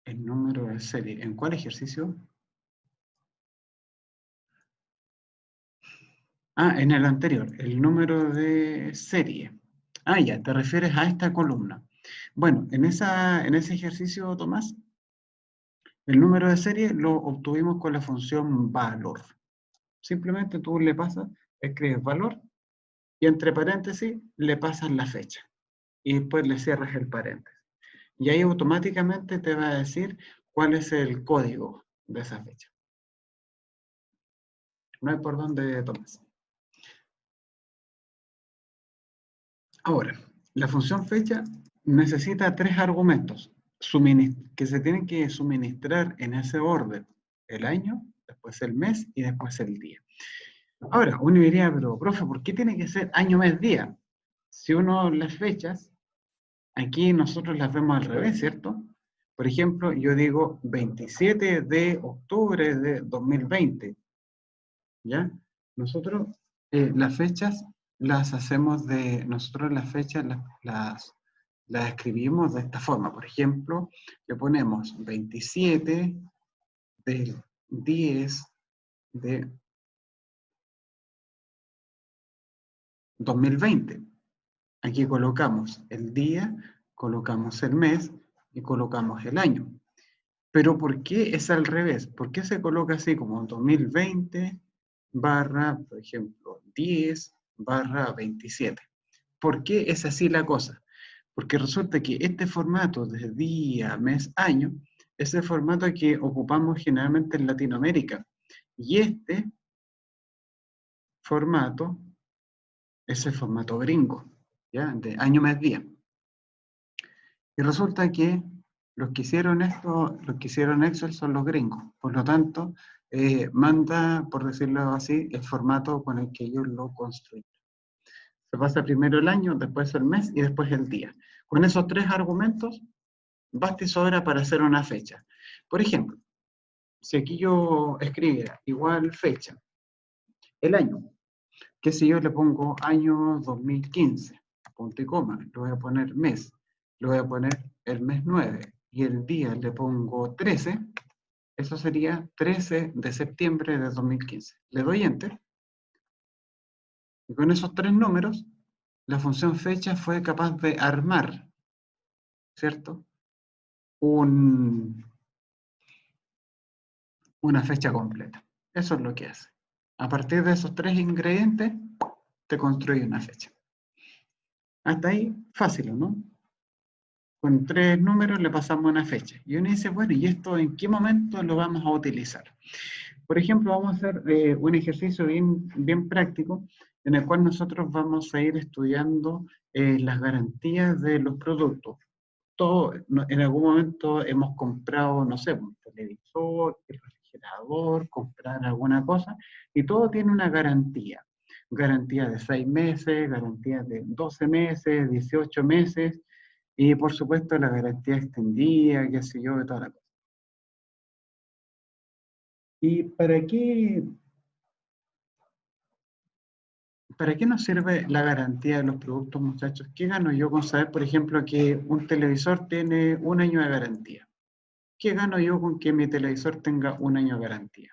El número de serie. ¿En cuál ejercicio? Ah, en el anterior, el número de serie. Ah, ya, te refieres a esta columna. Bueno, en ese ejercicio, Tomás, el número de serie lo obtuvimos con la función valor. Simplemente tú le pasas, escribes valor y entre paréntesis le pasas la fecha. Y después le cierras el paréntesis. Y ahí automáticamente te va a decir cuál es el código de esa fecha. No hay por dónde, Tomás. Ahora, la función fecha necesita tres argumentos que se tienen que suministrar en ese orden. El año, después el mes y después el día. Ahora, uno diría, pero profe, ¿por qué tiene que ser año, mes, día? Si uno las fechas, aquí nosotros las vemos al revés, ¿cierto? Por ejemplo, yo digo 27 de octubre de 2020, ¿ya? Nosotros las fechas las hacemos nosotros las fechas las escribimos de esta forma. Por ejemplo, le ponemos 27 del 10 de 2020. Aquí colocamos el día, colocamos el mes y colocamos el año. Pero ¿por qué es al revés? ¿Por qué se coloca así como 2020 barra, por ejemplo, 10 barra 27? ¿Por qué es así la cosa? Porque resulta que este formato de día, mes, año, es el formato que ocupamos generalmente en Latinoamérica. Y este formato es el formato gringo, ¿ya? De año, mes, día. Y resulta que los que hicieron esto, los que hicieron Excel son los gringos. Por lo tanto, manda, por decirlo así, el formato con el que ellos lo construyen. Se pasa primero el año, después el mes y después el día. Con esos tres argumentos, basta y sobra para hacer una fecha. Por ejemplo, si aquí yo escribiera igual fecha, el año, que si yo le pongo año 2015, punto y coma, le voy a poner mes, le voy a poner el mes 9 y el día le pongo 13, eso sería 13 de septiembre de 2015. Le doy Enter y con esos tres números, la función fecha fue capaz de armar, ¿cierto? Una fecha completa. Eso es lo que hace. A partir de esos tres ingredientes, te construye una fecha. Hasta ahí, fácil, ¿no? Con tres números le pasamos una fecha. Y uno dice, bueno, ¿y esto en qué momento lo vamos a utilizar? Por ejemplo, vamos a hacer un ejercicio bien práctico en el cual nosotros vamos a ir estudiando las garantías de los productos. En algún momento hemos comprado, no sé, un televisor, el refrigerador, comprar alguna cosa, y todo tiene una garantía. Garantía de 6 meses, garantía de 12 meses, 18 meses, y por supuesto la garantía extendida, qué sé yo, de toda la cosa. ¿Y para qué nos sirve la garantía de los productos, muchachos? ¿Qué gano yo con saber, por ejemplo, que un televisor tiene un año de garantía? ¿Qué gano yo con que mi televisor tenga un año de garantía?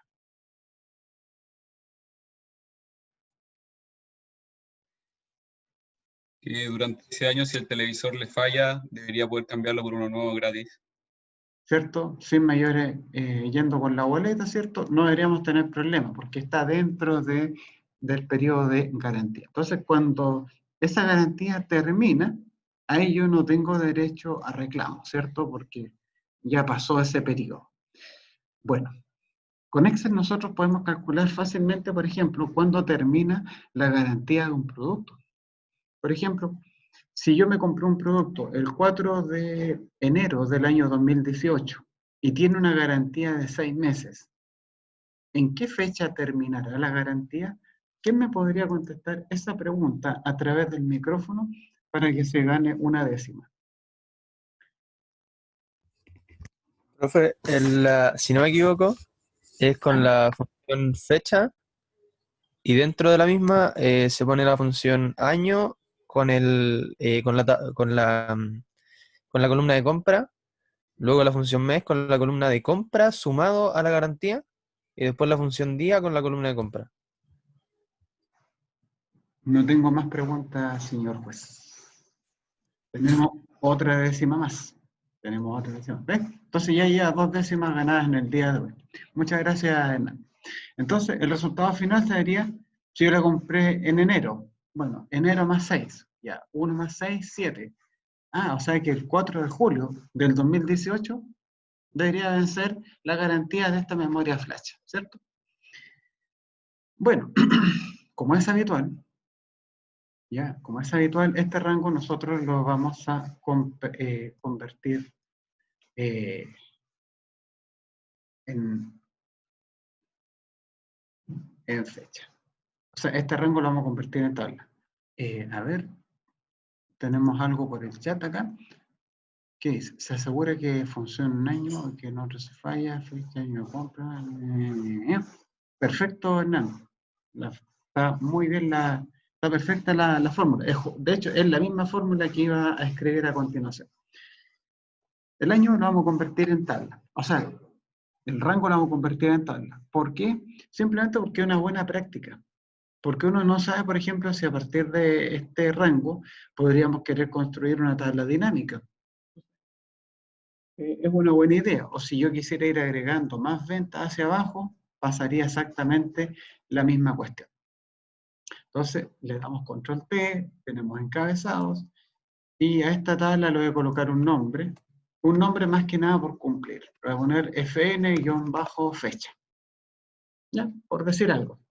Que durante ese año, si el televisor le falla, debería poder cambiarlo por uno nuevo gratis. ¿Cierto? Sin mayores, yendo con la boleta, ¿cierto? No deberíamos tener problemas, porque está dentro de del periodo de garantía. Entonces, cuando esa garantía termina, ahí yo no tengo derecho a reclamo, ¿cierto? Porque ya pasó ese periodo. Bueno, con Excel nosotros podemos calcular fácilmente, por ejemplo, cuándo termina la garantía de un producto. Por ejemplo, si yo me compré un producto el 4 de enero del año 2018 y tiene una garantía de 6 meses, ¿en qué fecha terminará la garantía? ¿Quién me podría contestar esa pregunta a través del micrófono para que se gane una décima? Profe, si no me equivoco, es con la función fecha y dentro de la misma se pone la función año con con la columna de compra, luego la función mes con la columna de compra sumado a la garantía y después la función día con la columna de compra. No tengo más preguntas, señor juez. Tenemos otra décima más. Tenemos otra décima. ¿Ves? Entonces ya lleva 2 décimas ganadas en el día de hoy. Muchas gracias, Hernán. Entonces, el resultado final sería, si yo la compré en enero, bueno, enero más 6, ya, 1 más 6, 7. O sea que el 4 de julio del 2018 debería vencer la garantía de esta memoria flash, ¿cierto? Bueno, como es habitual, este rango nosotros lo vamos a convertir en fecha. O sea, este rango lo vamos a convertir en tabla. A ver, tenemos algo por el chat acá. ¿Qué dice? Se asegura que funciona un año, que no se falla, fecha, año de compra. Perfecto, Hernán. Está muy bien está perfecta la fórmula. De hecho, es la misma fórmula que iba a escribir a continuación. El año lo vamos a convertir en tabla. O sea, el rango lo vamos a convertir en tabla. ¿Por qué? Simplemente porque es una buena práctica. Porque uno no sabe, por ejemplo, si a partir de este rango podríamos querer construir una tabla dinámica. Es una buena idea. O si yo quisiera ir agregando más ventas hacia abajo, pasaría exactamente la misma cuestión. Entonces, le damos control T, tenemos encabezados, y a esta tabla le voy a colocar un nombre más que nada por cumplir. Le voy a poner fn-fecha. ¿Ya? Por decir algo.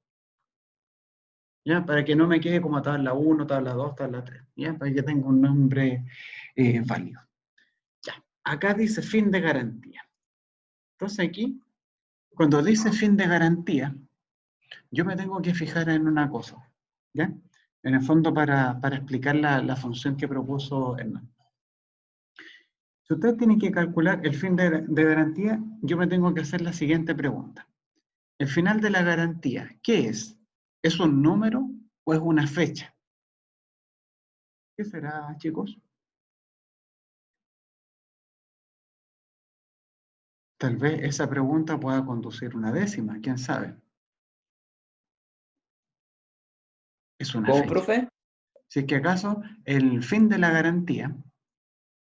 ¿Ya? Para que no me quede como tabla 1, tabla 2, tabla 3. ¿Ya? Para que tenga un nombre válido. Ya. Acá dice fin de garantía. Entonces aquí, cuando dice fin de garantía, yo me tengo que fijar en una cosa. ¿Ya? En el fondo para explicar la función que propuso Hernán. Si ustedes tienen que calcular el fin de garantía, yo me tengo que hacer la siguiente pregunta. El final de la garantía, ¿qué es? ¿Es un número o es una fecha? ¿Qué será, chicos? Tal vez esa pregunta pueda conducir una décima, quién sabe. Es una ¿Cómo, fecha. profe? Si es que acaso el fin de la garantía,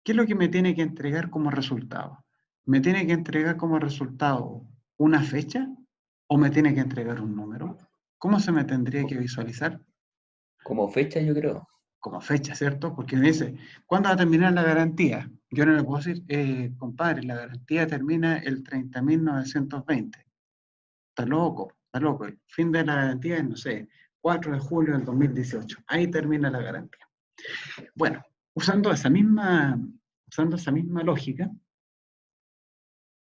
¿qué es lo que me tiene que entregar como resultado? ¿Me tiene que entregar como resultado una fecha o me tiene que entregar un número? ¿Cómo se me tendría que visualizar? Como fecha, yo creo. Como fecha, ¿cierto? Porque me dice, ¿cuándo va a terminar la garantía? Yo no le puedo decir, compadre, la garantía termina el 30.920. Está loco, está loco. El fin de la garantía es, no sé, 4 de julio del 2018. Ahí termina la garantía. Bueno, usando esa misma lógica,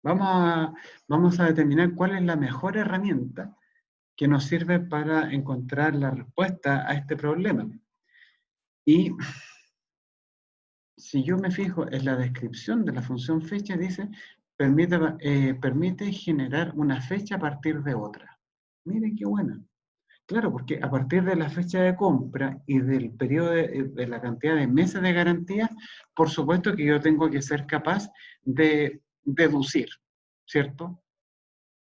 vamos a determinar cuál es la mejor herramienta que nos sirve para encontrar la respuesta a este problema. Y si yo me fijo en la descripción de la función fecha, dice, permite generar una fecha a partir de otra. Miren qué buena. Claro, porque a partir de la fecha de compra y del periodo de la cantidad de meses de garantía, por supuesto que yo tengo que ser capaz de deducir, ¿cierto?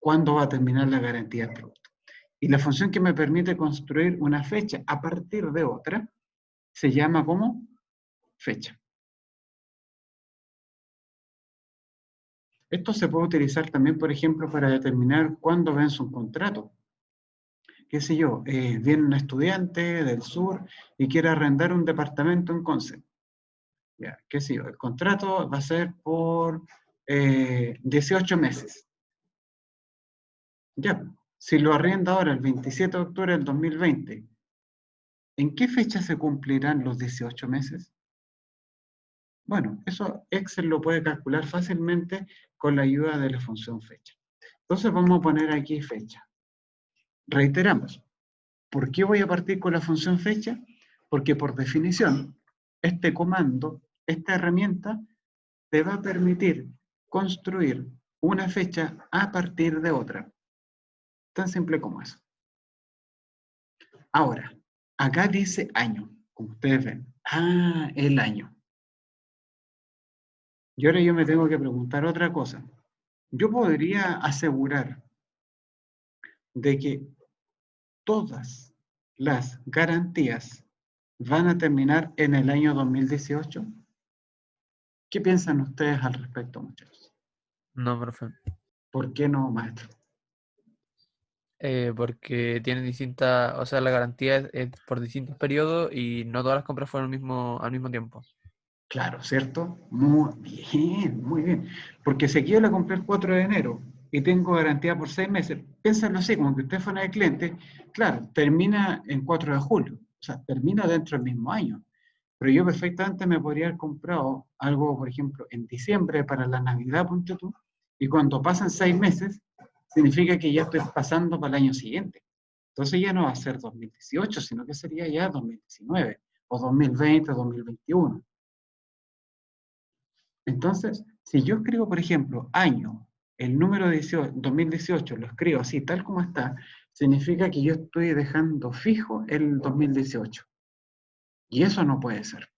¿Cuándo va a terminar la garantía del producto? Y la función que me permite construir una fecha a partir de otra se llama como fecha. Esto se puede utilizar también, por ejemplo, para determinar cuándo vence un contrato. qué sé yo, viene un estudiante del sur y quiere arrendar un departamento en Conce. Ya, qué sé yo, el contrato va a ser por 18 meses. Ya, si lo arrienda ahora el 27 de octubre del 2020, ¿en qué fecha se cumplirán los 18 meses? Bueno, eso Excel lo puede calcular fácilmente con la ayuda de la función fecha. Entonces vamos a poner aquí fecha. Reiteramos, ¿por qué voy a partir con la función fecha? Porque por definición, este comando, esta herramienta, te va a permitir construir una fecha a partir de otra. Tan simple como eso. Ahora, acá dice año, como ustedes ven. Ah, el año. Y ahora yo me tengo que preguntar otra cosa. Yo podría asegurar de que todas las garantías van a terminar en el año 2018. ¿Qué piensan ustedes al respecto, muchachos? No, profe. ¿Por qué no, maestro? Porque tienen distintas, o sea, la garantía es por distintos periodos y no todas las compras fueron al mismo tiempo. Claro, ¿cierto? Muy bien, muy bien. Porque si aquí yo la compré el 4 de enero y tengo garantía por 6 meses, piénsalo así, como que usted fuera de cliente, claro, termina en 4 de julio, o sea, termina dentro del mismo año. Pero yo perfectamente me podría haber comprado algo, por ejemplo, en diciembre para la Navidad, ponte tú, y cuando pasan 6 meses, significa que ya estoy pasando para el año siguiente. Entonces ya no va a ser 2018, sino que sería ya 2019, o 2020, 2021. Entonces, si yo escribo, por ejemplo, año, el número 18, 2018, lo escribo así, tal como está, significa que yo estoy dejando fijo el 2018. Y eso no puede ser,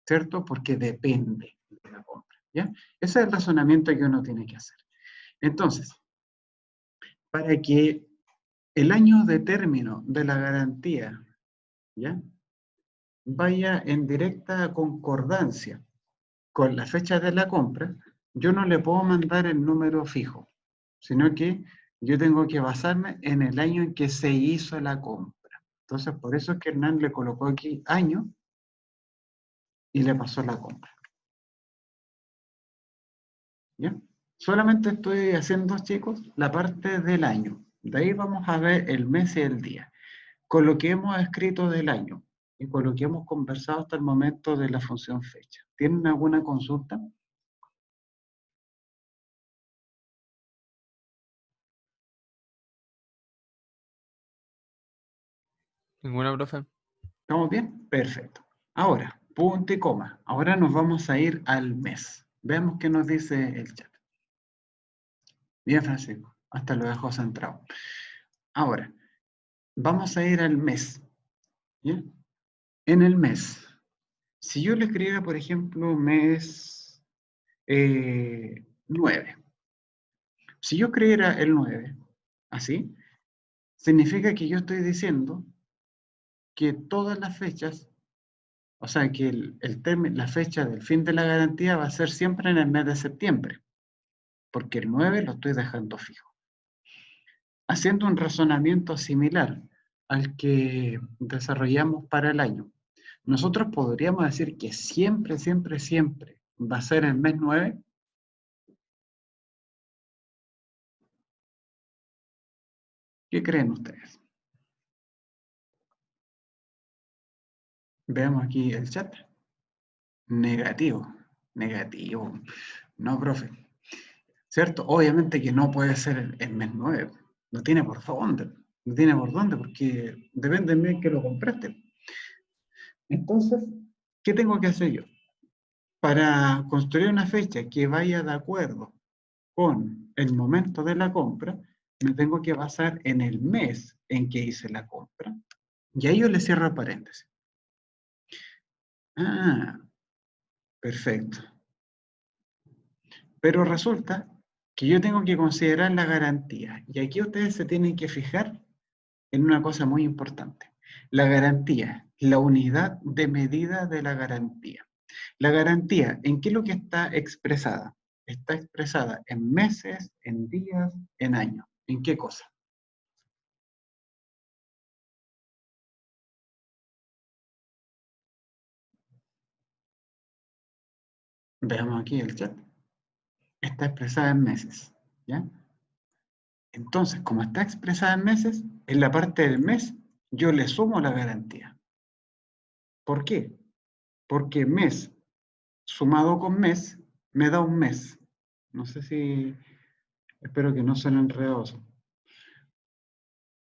¿cierto? Porque depende de la compra, ¿ya? Ese es el razonamiento que uno tiene que hacer. Entonces, para que el año de término de la garantía, ¿ya?, vaya en directa concordancia con la fecha de la compra, yo no le puedo mandar el número fijo, sino que yo tengo que basarme en el año en que se hizo la compra. Entonces, por eso es que Hernán le colocó aquí año y le pasó la compra. ¿Ya? Solamente estoy haciendo, chicos, la parte del año. De ahí vamos a ver el mes y el día. Con lo que hemos escrito del año y con lo que hemos conversado hasta el momento de la función fecha. ¿Tienen alguna consulta? ¿Ninguna, profe? ¿Estamos bien? Perfecto. Ahora, punto y coma. Ahora nos vamos a ir al mes. Veamos qué nos dice el chat. Bien, Francisco. Hasta lo dejo centrado. Ahora, vamos a ir al mes. ¿Ya? En el mes, si yo le escribiera, por ejemplo, mes 9. Si yo escribiera el 9, así, significa que yo estoy diciendo que todas las fechas, o sea, que la fecha del fin de la garantía va a ser siempre en el mes de septiembre, porque el 9 lo estoy dejando fijo. Haciendo un razonamiento similar al que desarrollamos para el año, nosotros podríamos decir que siempre, siempre, siempre va a ser el mes 9. ¿Qué creen ustedes? Veamos aquí el chat. Negativo, negativo. No, profe. ¿Cierto? Obviamente que no puede ser el mes 9. No tiene por dónde. No tiene por dónde, porque depende del mes que lo compraste. Entonces, ¿qué tengo que hacer yo? Para construir una fecha que vaya de acuerdo con el momento de la compra, me tengo que basar en el mes en que hice la compra. Y ahí yo le cierro el paréntesis. Ah, perfecto. Pero resulta que yo tengo que considerar la garantía. Y aquí ustedes se tienen que fijar en una cosa muy importante. La garantía, la unidad de medida de la garantía. La garantía, ¿en qué es lo que está expresada? Está expresada en meses, en días, en años. ¿En qué cosa? Veamos aquí el chat. Está expresada en meses, ¿ya? Entonces, como está expresada en meses, en la parte del mes yo le sumo la garantía. ¿Por qué? Porque mes sumado con mes me da un mes. No sé si... Espero que no suene enredoso.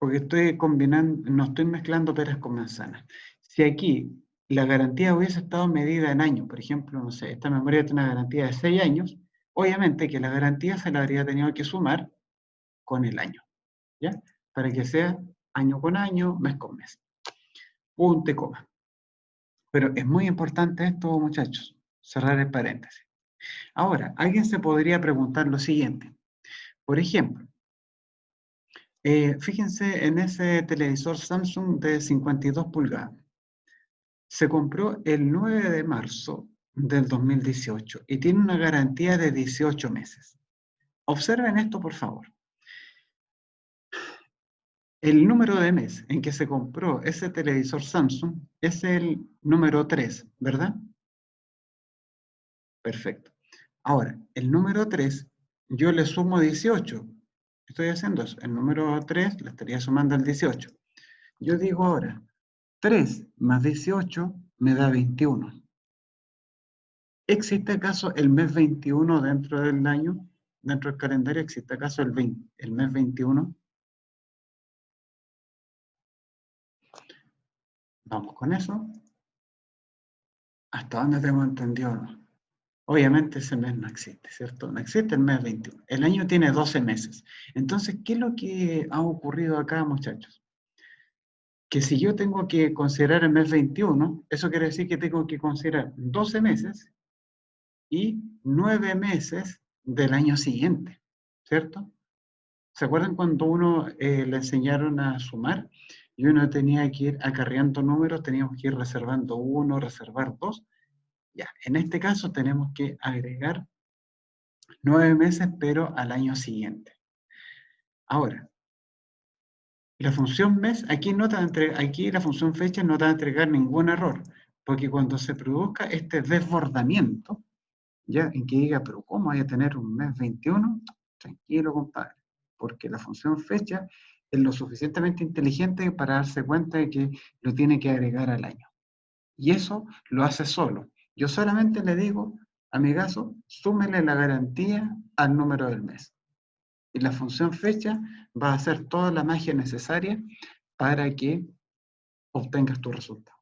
Porque estoy combinando, no estoy mezclando peras con manzanas. Si aquí la garantía hubiese estado medida en años, por ejemplo, no sé, esta memoria tiene una garantía de 6 años, obviamente que la garantía se la habría tenido que sumar con el año, ¿ya? Para que sea año con año, mes con mes. Punto y coma. Pero es muy importante esto, muchachos, cerrar el paréntesis. Ahora, alguien se podría preguntar lo siguiente. Por ejemplo, fíjense en ese televisor Samsung de 52 pulgadas. Se compró el 9 de marzo del 2018 y tiene una garantía de 18 meses. Observen esto, por favor. El número de mes en que se compró ese televisor Samsung es el número 3, ¿verdad? Perfecto. Ahora, el número 3, yo le sumo 18. Estoy haciendo eso. El número 3 le estaría sumando al 18. Yo digo ahora, 3 más 18 me da 21. ¿Existe acaso el mes 21 dentro del año? ¿Dentro del calendario existe acaso el mes 21? Vamos con eso. ¿Hasta dónde tengo entendido o no? Obviamente ese mes no existe, ¿cierto? No existe el mes 21. El año tiene 12 meses. Entonces, ¿qué es lo que ha ocurrido acá, muchachos? Que si yo tengo que considerar el mes 21, eso quiere decir que tengo que considerar 12 meses y 9 meses del año siguiente, ¿cierto? ¿Se acuerdan cuando uno le enseñaron a sumar y uno tenía que ir acarreando números, teníamos que ir reservando uno, reservar dos? Ya, en este caso tenemos que agregar 9 meses, pero al año siguiente. Ahora, la función mes, aquí la función fecha no te va a entregar ningún error, porque cuando se produzca este desbordamiento, ya en que diga, pero ¿cómo hay a tener un mes 21? Tranquilo, compadre, porque la función fecha es lo suficientemente inteligente para darse cuenta de que lo tiene que agregar al año. Y eso lo hace solo. Yo solamente le digo, amigazo, súmele la garantía al número del mes. Y la función fecha va a hacer toda la magia necesaria para que obtengas tu resultado.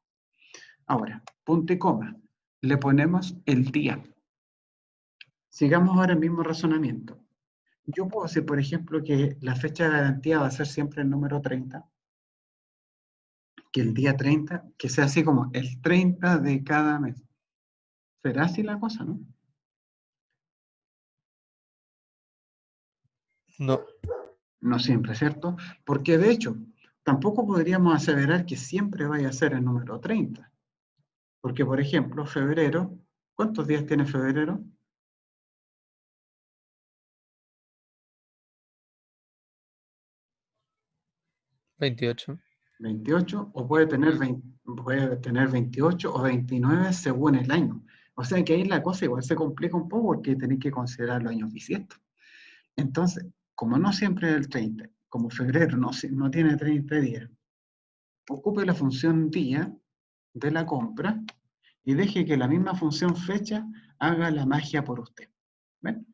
Ahora, punto y coma. Le ponemos el día. Sigamos ahora el mismo razonamiento. Yo puedo decir, por ejemplo, que la fecha de garantía va a ser siempre el número 30, que el día 30, que sea así como el 30 de cada mes. ¿Será así la cosa, no? No. No siempre, ¿cierto? Porque de hecho, tampoco podríamos aseverar que siempre vaya a ser el número 30. Porque, por ejemplo, febrero, ¿cuántos días tiene febrero? 28. 28, o puede tener 28 o 29 según el año. O sea que ahí la cosa igual se complica un poco porque tenéis que considerar los años bisiestos. Entonces, como no siempre es el 30, como febrero no tiene 30 días, ocupe la función día de la compra y deje que la misma función fecha haga la magia por usted. ¿Ven?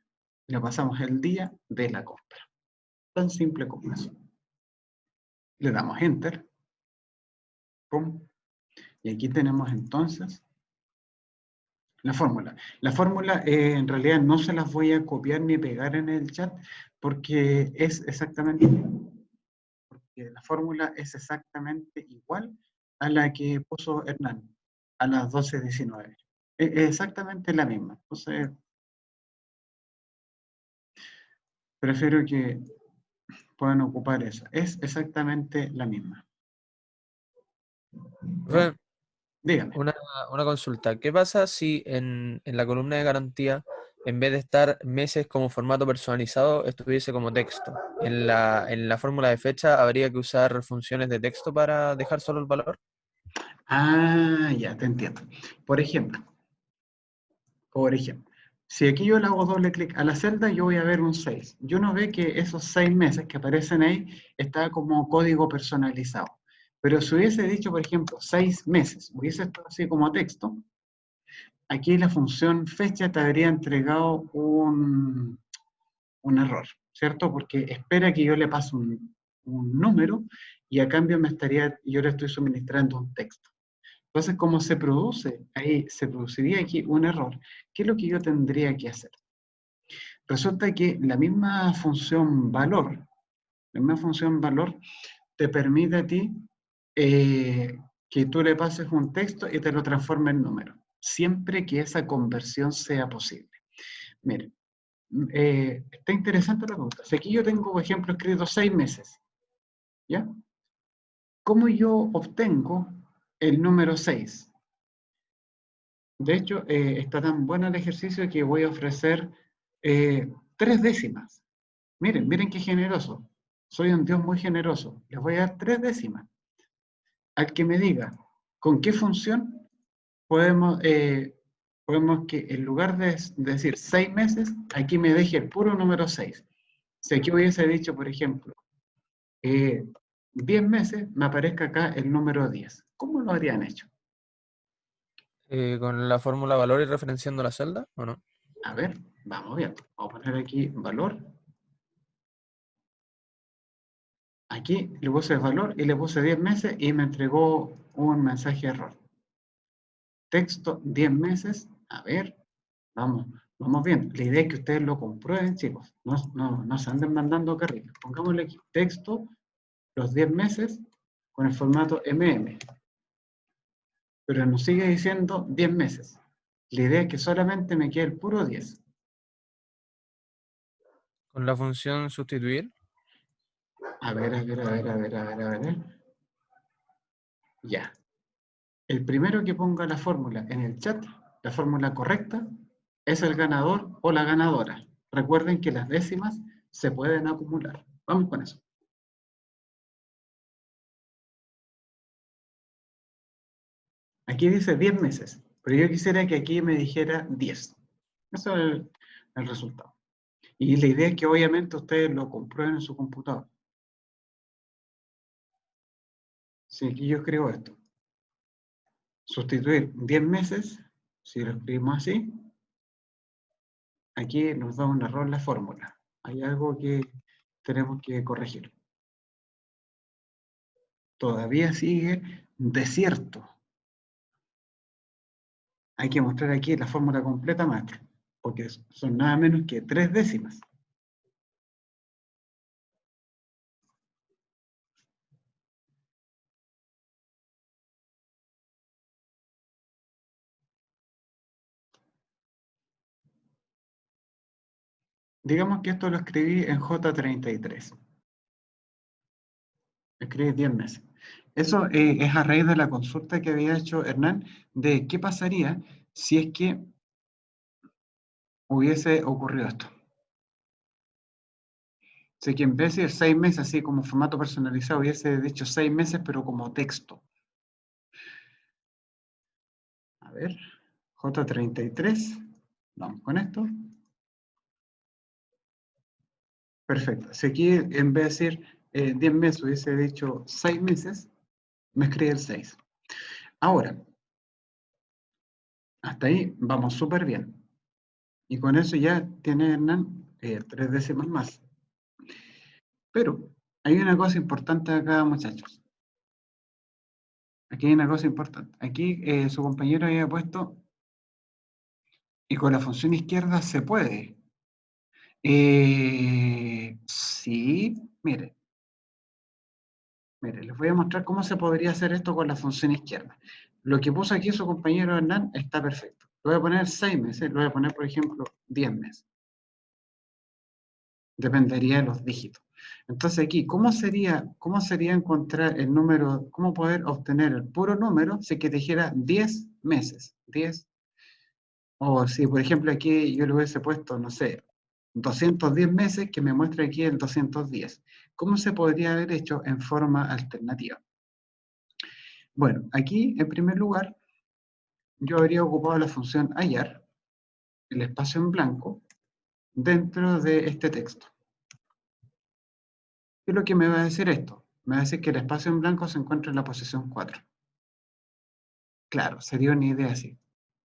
Le pasamos el día de la compra. Tan simple como eso. Le damos Enter. ¡Pum! Y aquí tenemos entonces la fórmula. La fórmula en realidad no se las voy a copiar ni pegar en el chat porque es exactamente... Porque la fórmula es exactamente igual a la que puso Hernán a las 12:19. Es exactamente la misma. Entonces, prefiero que puedan ocupar esa. Es exactamente la misma. Profe, Dígame. una consulta. ¿Qué pasa si en la columna de garantía, en vez de estar meses como formato personalizado, estuviese como texto? En la fórmula de fecha, ¿habría que usar funciones de texto para dejar solo el valor? Ah, ya te entiendo. Por ejemplo, Por ejemplo, si aquí yo le hago doble clic a la celda, yo voy a ver un 6. Yo no ve que esos 6 meses que aparecen ahí está como código personalizado. Pero si hubiese dicho, por ejemplo, 6 meses, hubiese estado así como texto, aquí la función fecha te habría entregado un error, ¿cierto? Porque espera que yo le pase un número y a cambio yo le estoy suministrando un texto. Entonces, ¿cómo se produce? Ahí se produciría aquí un error. ¿Qué es lo que yo tendría que hacer? Resulta que la misma función valor te permite a ti que tú le pases un texto y te lo transforme en número, siempre que esa conversión sea posible. Miren, está interesante la pregunta. Si aquí yo tengo, por ejemplo, escrito 6 meses, ¿ya? ¿Cómo yo obtengo el número 6? De hecho, está tan bueno el ejercicio que voy a ofrecer 3 décimas. Miren qué generoso. Soy un Dios muy generoso. Les voy a dar 3 décimas. Al que me diga con qué función podemos que en lugar de decir 6 meses, aquí me deje el puro número 6. Si aquí hubiese dicho, por ejemplo, 10 meses, me aparezca acá el número 10. ¿Cómo lo habrían hecho? ¿Con la fórmula valor y referenciando la celda o no? A ver, vamos bien. Vamos a poner aquí valor. Aquí le puse el valor y le puse 10 meses y me entregó un mensaje de error. Texto 10 meses. A ver, vamos bien. La idea es que ustedes lo comprueben, chicos. No se anden mandando carriles. Pongámosle aquí texto, los 10 meses, con el formato MM. Pero nos sigue diciendo 10 meses. La idea es que solamente me quede el puro 10. Con la función sustituir. A ver. Ya. El primero que ponga la fórmula en el chat, la fórmula correcta, es el ganador o la ganadora. Recuerden que las décimas se pueden acumular. Vamos con eso. Aquí dice 10 meses, pero yo quisiera que aquí me dijera 10. Eso es el resultado. Y la idea es que obviamente ustedes lo comprueben en su computador. Si aquí yo escribo esto. Sustituir 10 meses, si lo escribimos así, aquí nos da un error la fórmula. Hay algo que tenemos que corregir. Todavía sigue desierto. Hay que mostrar aquí la fórmula completa, maestro, porque son nada menos que 3 décimas. Digamos que esto lo escribí en J33. Escribí 10 meses. Eso es a raíz de la consulta que había hecho Hernán de qué pasaría si es que hubiese ocurrido esto. Así que en vez de 6 meses, así como formato personalizado, hubiese dicho 6 meses, pero como texto. A ver, J33. Vamos con esto. Perfecto. Si aquí en vez de decir 10 meses hubiese dicho 6 meses, me escribe el 6. Ahora, hasta ahí vamos súper bien. Y con eso ya tiene Hernán 3 décimas más. Pero hay una cosa importante acá, muchachos. Aquí hay una cosa importante. Aquí su compañero había puesto, y con la función izquierda se puede. Sí, mire, les voy a mostrar cómo se podría hacer esto con la función izquierda. Lo que puso aquí su compañero Hernán está perfecto. Lo voy a poner 6 meses, lo voy a poner, por ejemplo, 10 meses. Dependería de los dígitos. Entonces aquí, ¿cómo sería encontrar el número, cómo poder obtener el puro número si que te dijera 10 meses? 10. O si, por ejemplo, aquí yo le hubiese puesto, no sé, 210 meses, que me muestre aquí el 210. ¿Cómo se podría haber hecho en forma alternativa? Bueno, aquí, en primer lugar, yo habría ocupado la función hallar, el espacio en blanco dentro de este texto. ¿Qué es lo que me va a decir esto? Me va a decir que el espacio en blanco se encuentra en la posición 4. Claro, sería una idea así.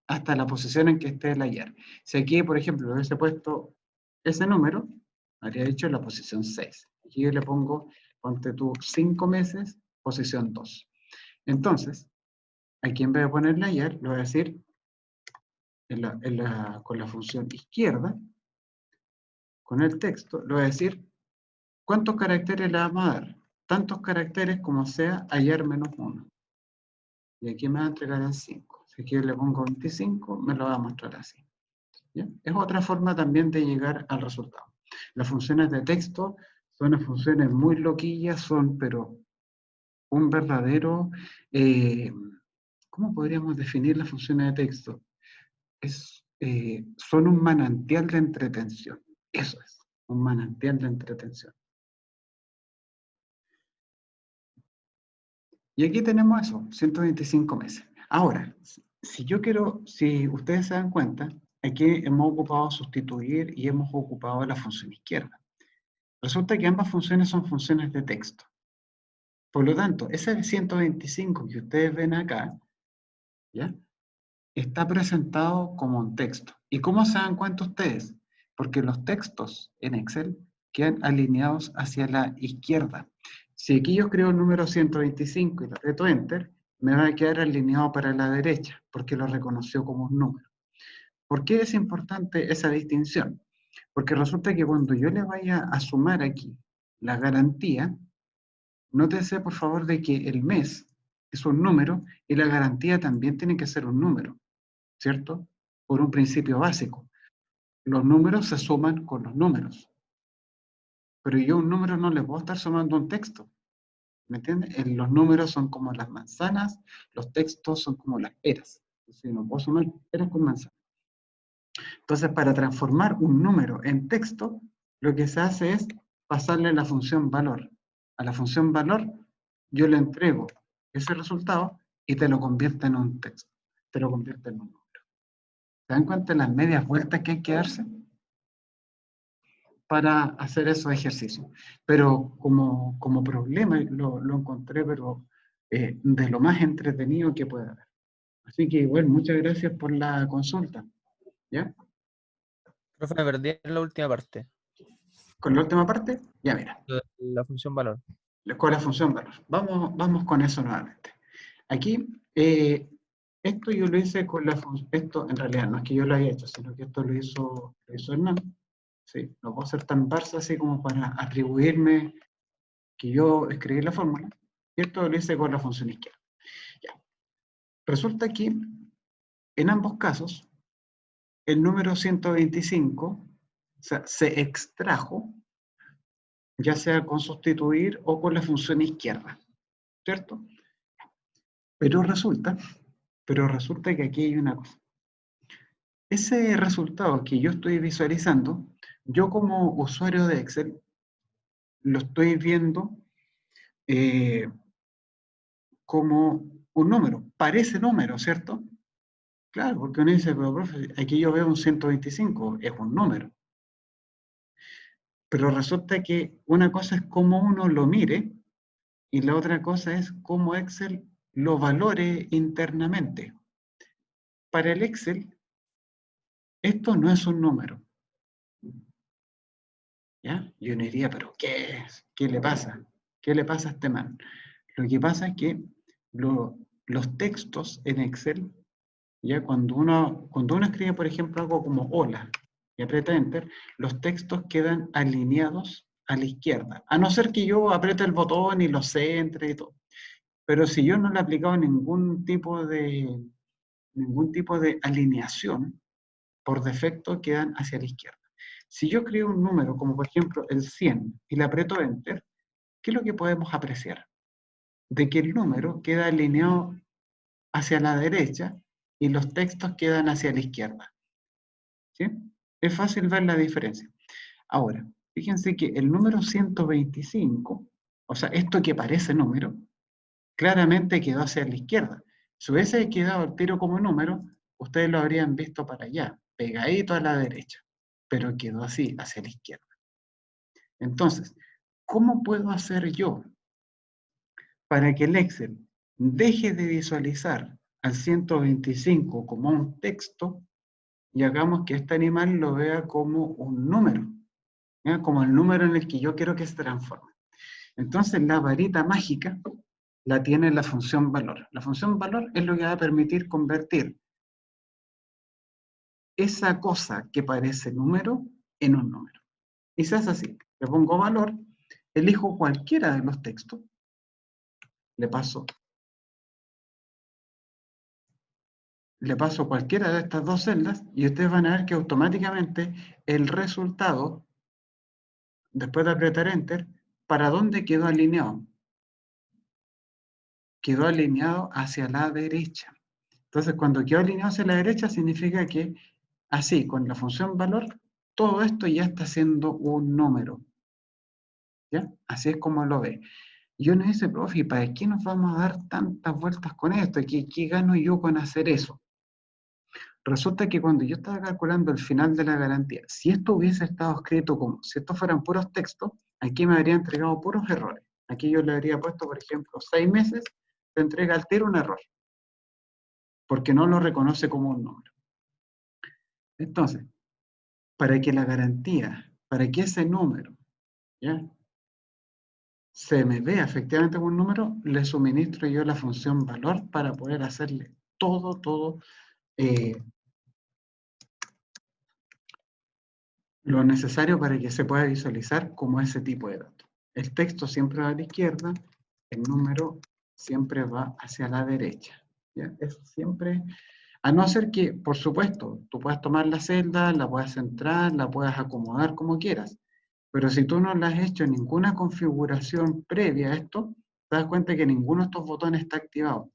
Hasta la posición en que esté el ayer. Si aquí, por ejemplo, hubiese puesto ese número, habría dicho la posición 6. Aquí yo le pongo, ponte tú, 5 meses, posición 2. Entonces, aquí en vez de ponerle ayer, lo voy a decir con la función izquierda, con el texto, le voy a decir cuántos caracteres le vamos a dar. Tantos caracteres como sea ayer menos 1. Y aquí me va a entregar en 5. Si aquí le pongo 25, me lo va a mostrar así. ¿Ya? Es otra forma también de llegar al resultado. Las funciones de texto son unas funciones muy loquillas, son pero un verdadero... ¿cómo podríamos definir las funciones de texto? Son un manantial de entretención. Eso es, un manantial de entretención. Y aquí tenemos eso, 125 meses. Ahora, si ustedes se dan cuenta, aquí hemos ocupado sustituir y hemos ocupado la función izquierda. Resulta que ambas funciones son funciones de texto. Por lo tanto, ese 125 que ustedes ven acá, ¿ya?, está presentado como un texto. ¿Y cómo se dan cuenta ustedes? Porque los textos en Excel quedan alineados hacia la izquierda. Si aquí yo escribo el número 125 y le aprieto Enter, me va a quedar alineado para la derecha, porque lo reconoció como un número. ¿Por qué es importante esa distinción? Porque resulta que cuando yo le vaya a sumar aquí la garantía, nótese por favor de que el mes es un número y la garantía también tiene que ser un número, ¿cierto? Por un principio básico. Los números se suman con los números. Pero yo un número no le puedo estar sumando un texto. ¿Me entiendes? Los números son como las manzanas, los textos son como las peras. Entonces, no puedo sumar peras con manzanas. Entonces, para transformar un número en texto, lo que se hace es pasarle la función valor. A la función valor, yo le entrego ese resultado y te lo convierte en un texto. Te lo convierte en un número. ¿Se dan cuenta de las medias vueltas que hay que darse para hacer esos ejercicios? Pero como problema lo encontré, pero de lo más entretenido que pueda haber. Así que, bueno, muchas gracias por la consulta. ¿Ya? Profe, me perdí en la última parte, Con la última parte, ya mira, la función valor. con la función valor. Vamos con eso nuevamente. Aquí, esto yo lo hice con la función, esto en realidad no es que yo lo haya hecho, sino que esto lo hizo Hernán. Sí, no puedo ser tan barça así como para atribuirme que yo escribí la fórmula. Y esto lo hice con la función izquierda. Ya. Resulta que en ambos casos, el número 125, o sea, se extrajo, ya sea con sustituir o con la función izquierda, ¿cierto? Pero resulta que aquí hay una cosa. Ese resultado que yo estoy visualizando, yo como usuario de Excel, lo estoy viendo como un número. Parece número, ¿cierto? Claro, porque uno dice, pero profe, aquí yo veo un 125, es un número. Pero resulta que una cosa es cómo uno lo mire y la otra cosa es cómo Excel lo valore internamente. Para el Excel, esto no es un número. ¿Ya? Y uno diría, ¿pero qué es? ¿Qué le pasa? ¿Qué le pasa a este man? Lo que pasa es que los textos en Excel, ¿ya? Cuando uno escribe, por ejemplo, algo como hola y aprieta Enter, los textos quedan alineados a la izquierda. A no ser que yo apriete el botón y los centre y todo. Pero si yo no le he aplicado ningún tipo de alineación, por defecto quedan hacia la izquierda. Si yo escribo un número, como por ejemplo el 100, y le aprieto Enter, ¿qué es lo que podemos apreciar? De que el número queda alineado hacia la derecha y los textos quedan hacia la izquierda. ¿Sí? Es fácil ver la diferencia. Ahora, fíjense que el número 125, o sea, esto que parece número, claramente quedó hacia la izquierda. Si hubiese quedado el tiro como número, ustedes lo habrían visto para allá. pegadito a la derecha, pero quedó así, hacia la izquierda. Entonces, ¿cómo puedo hacer yo para que el Excel deje de visualizar al 125 como un texto y hagamos que este animal lo vea como un número, ¿ya? Como el número en el que yo quiero que se transforme? Entonces, la varita mágica la tiene la función valor. La función valor es lo que va a permitir convertir esa cosa que parece número en un número. Y se hace así. Le pongo valor, elijo cualquiera de los textos, le paso cualquiera de estas dos celdas y ustedes van a ver que automáticamente el resultado, después de apretar Enter, ¿para dónde quedó alineado? Quedó alineado hacia la derecha. Entonces, cuando quedó alineado hacia la derecha, significa que así, con la función valor, todo esto ya está siendo un número. ¿Ya? Así es como lo ve. Y uno dice, profe, ¿y para qué nos vamos a dar tantas vueltas con esto? ¿Qué gano yo con hacer eso? Resulta que cuando yo estaba calculando el final de la garantía, si esto hubiese estado escrito como, si estos fueran puros textos, aquí me habría entregado puros errores. Aquí yo le habría puesto, por ejemplo, 6 meses, te entrega al tiro un error, porque no lo reconoce como un número. Entonces, para que la garantía, para que ese número, ¿ya?, se me vea efectivamente como un número, le suministro yo la función valor para poder hacerle todo lo necesario para que se pueda visualizar como ese tipo de datos. El texto siempre va a la izquierda, el número siempre va hacia la derecha. ¿Ya? Eso siempre, a no ser que, por supuesto, tú puedas tomar la celda, la puedas centrar, la puedas acomodar como quieras, pero si tú no le has hecho ninguna configuración previa a esto, te das cuenta que ninguno de estos botones está activado.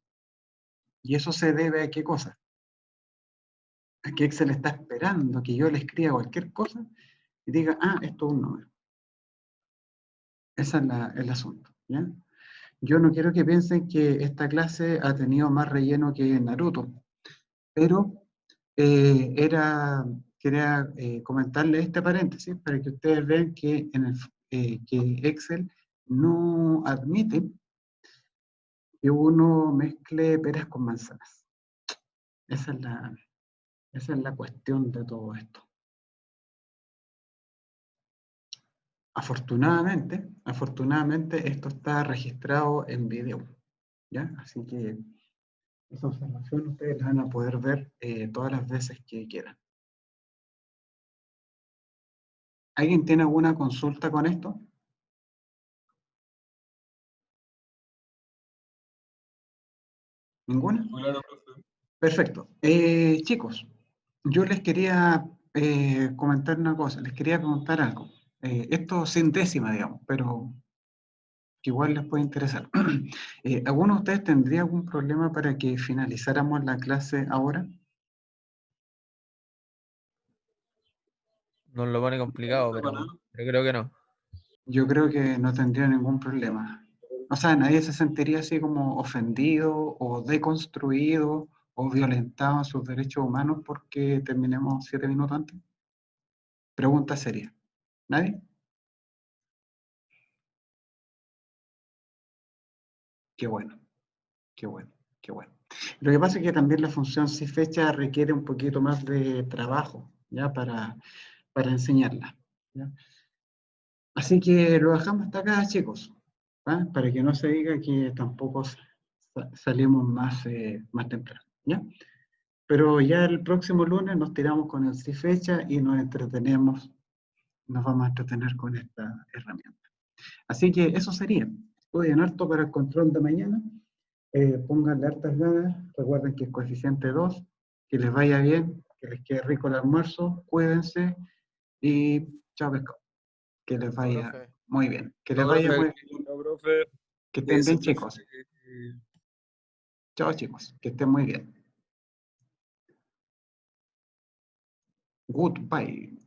¿Y eso se debe a qué cosa? A que Excel está esperando que yo le escriba cualquier cosa y diga, ah, esto es un número. Ese es el asunto, ¿ya? Yo no quiero que piensen que esta clase ha tenido más relleno que Naruto, pero quería comentarle este paréntesis para que ustedes vean que, que Excel no admite que uno mezcle peras con manzanas. Esa es la cuestión de todo esto. Afortunadamente esto está registrado en video, ¿ya? Así que esa observación ustedes la van a poder ver todas las veces que quieran. ¿Alguien tiene alguna consulta con esto? ¿Ninguna? Claro, profe. Perfecto. Chicos, yo les quería comentar una cosa, les quería preguntar algo. Esto sin décima, digamos, pero que igual les puede interesar. ¿Alguno de ustedes tendría algún problema para que finalizáramos la clase ahora? Nos lo pone complicado, pero creo que no. Yo creo que no tendría ningún problema. O sea, nadie se sentiría así como ofendido o deconstruido o violentado en sus derechos humanos porque terminemos 7 minutos antes. Pregunta seria. ¿Nadie? Qué bueno, qué bueno, qué bueno. Lo que pasa es que también la función si fecha requiere un poquito más de trabajo, ¿ya? Para enseñarla, ¿ya? Así que lo dejamos hasta acá, chicos, ¿va? Para que no se diga que tampoco salimos más temprano, ¿ya? Pero ya el próximo lunes nos tiramos con el si fecha y nos vamos a entretener con esta herramienta. Así que eso sería. Estudien harto para el control de mañana. Pónganle hartas ganas. Recuerden que es coeficiente 2. Que les vaya bien, que les quede rico el almuerzo. Cuídense y chao pescado. Que les vaya Profe. muy bien. Que les No, vaya profe. muy bien. No, profe. Que estén bien, Profe. chicos. Chao, chicos. Que estén muy bien. Goodbye.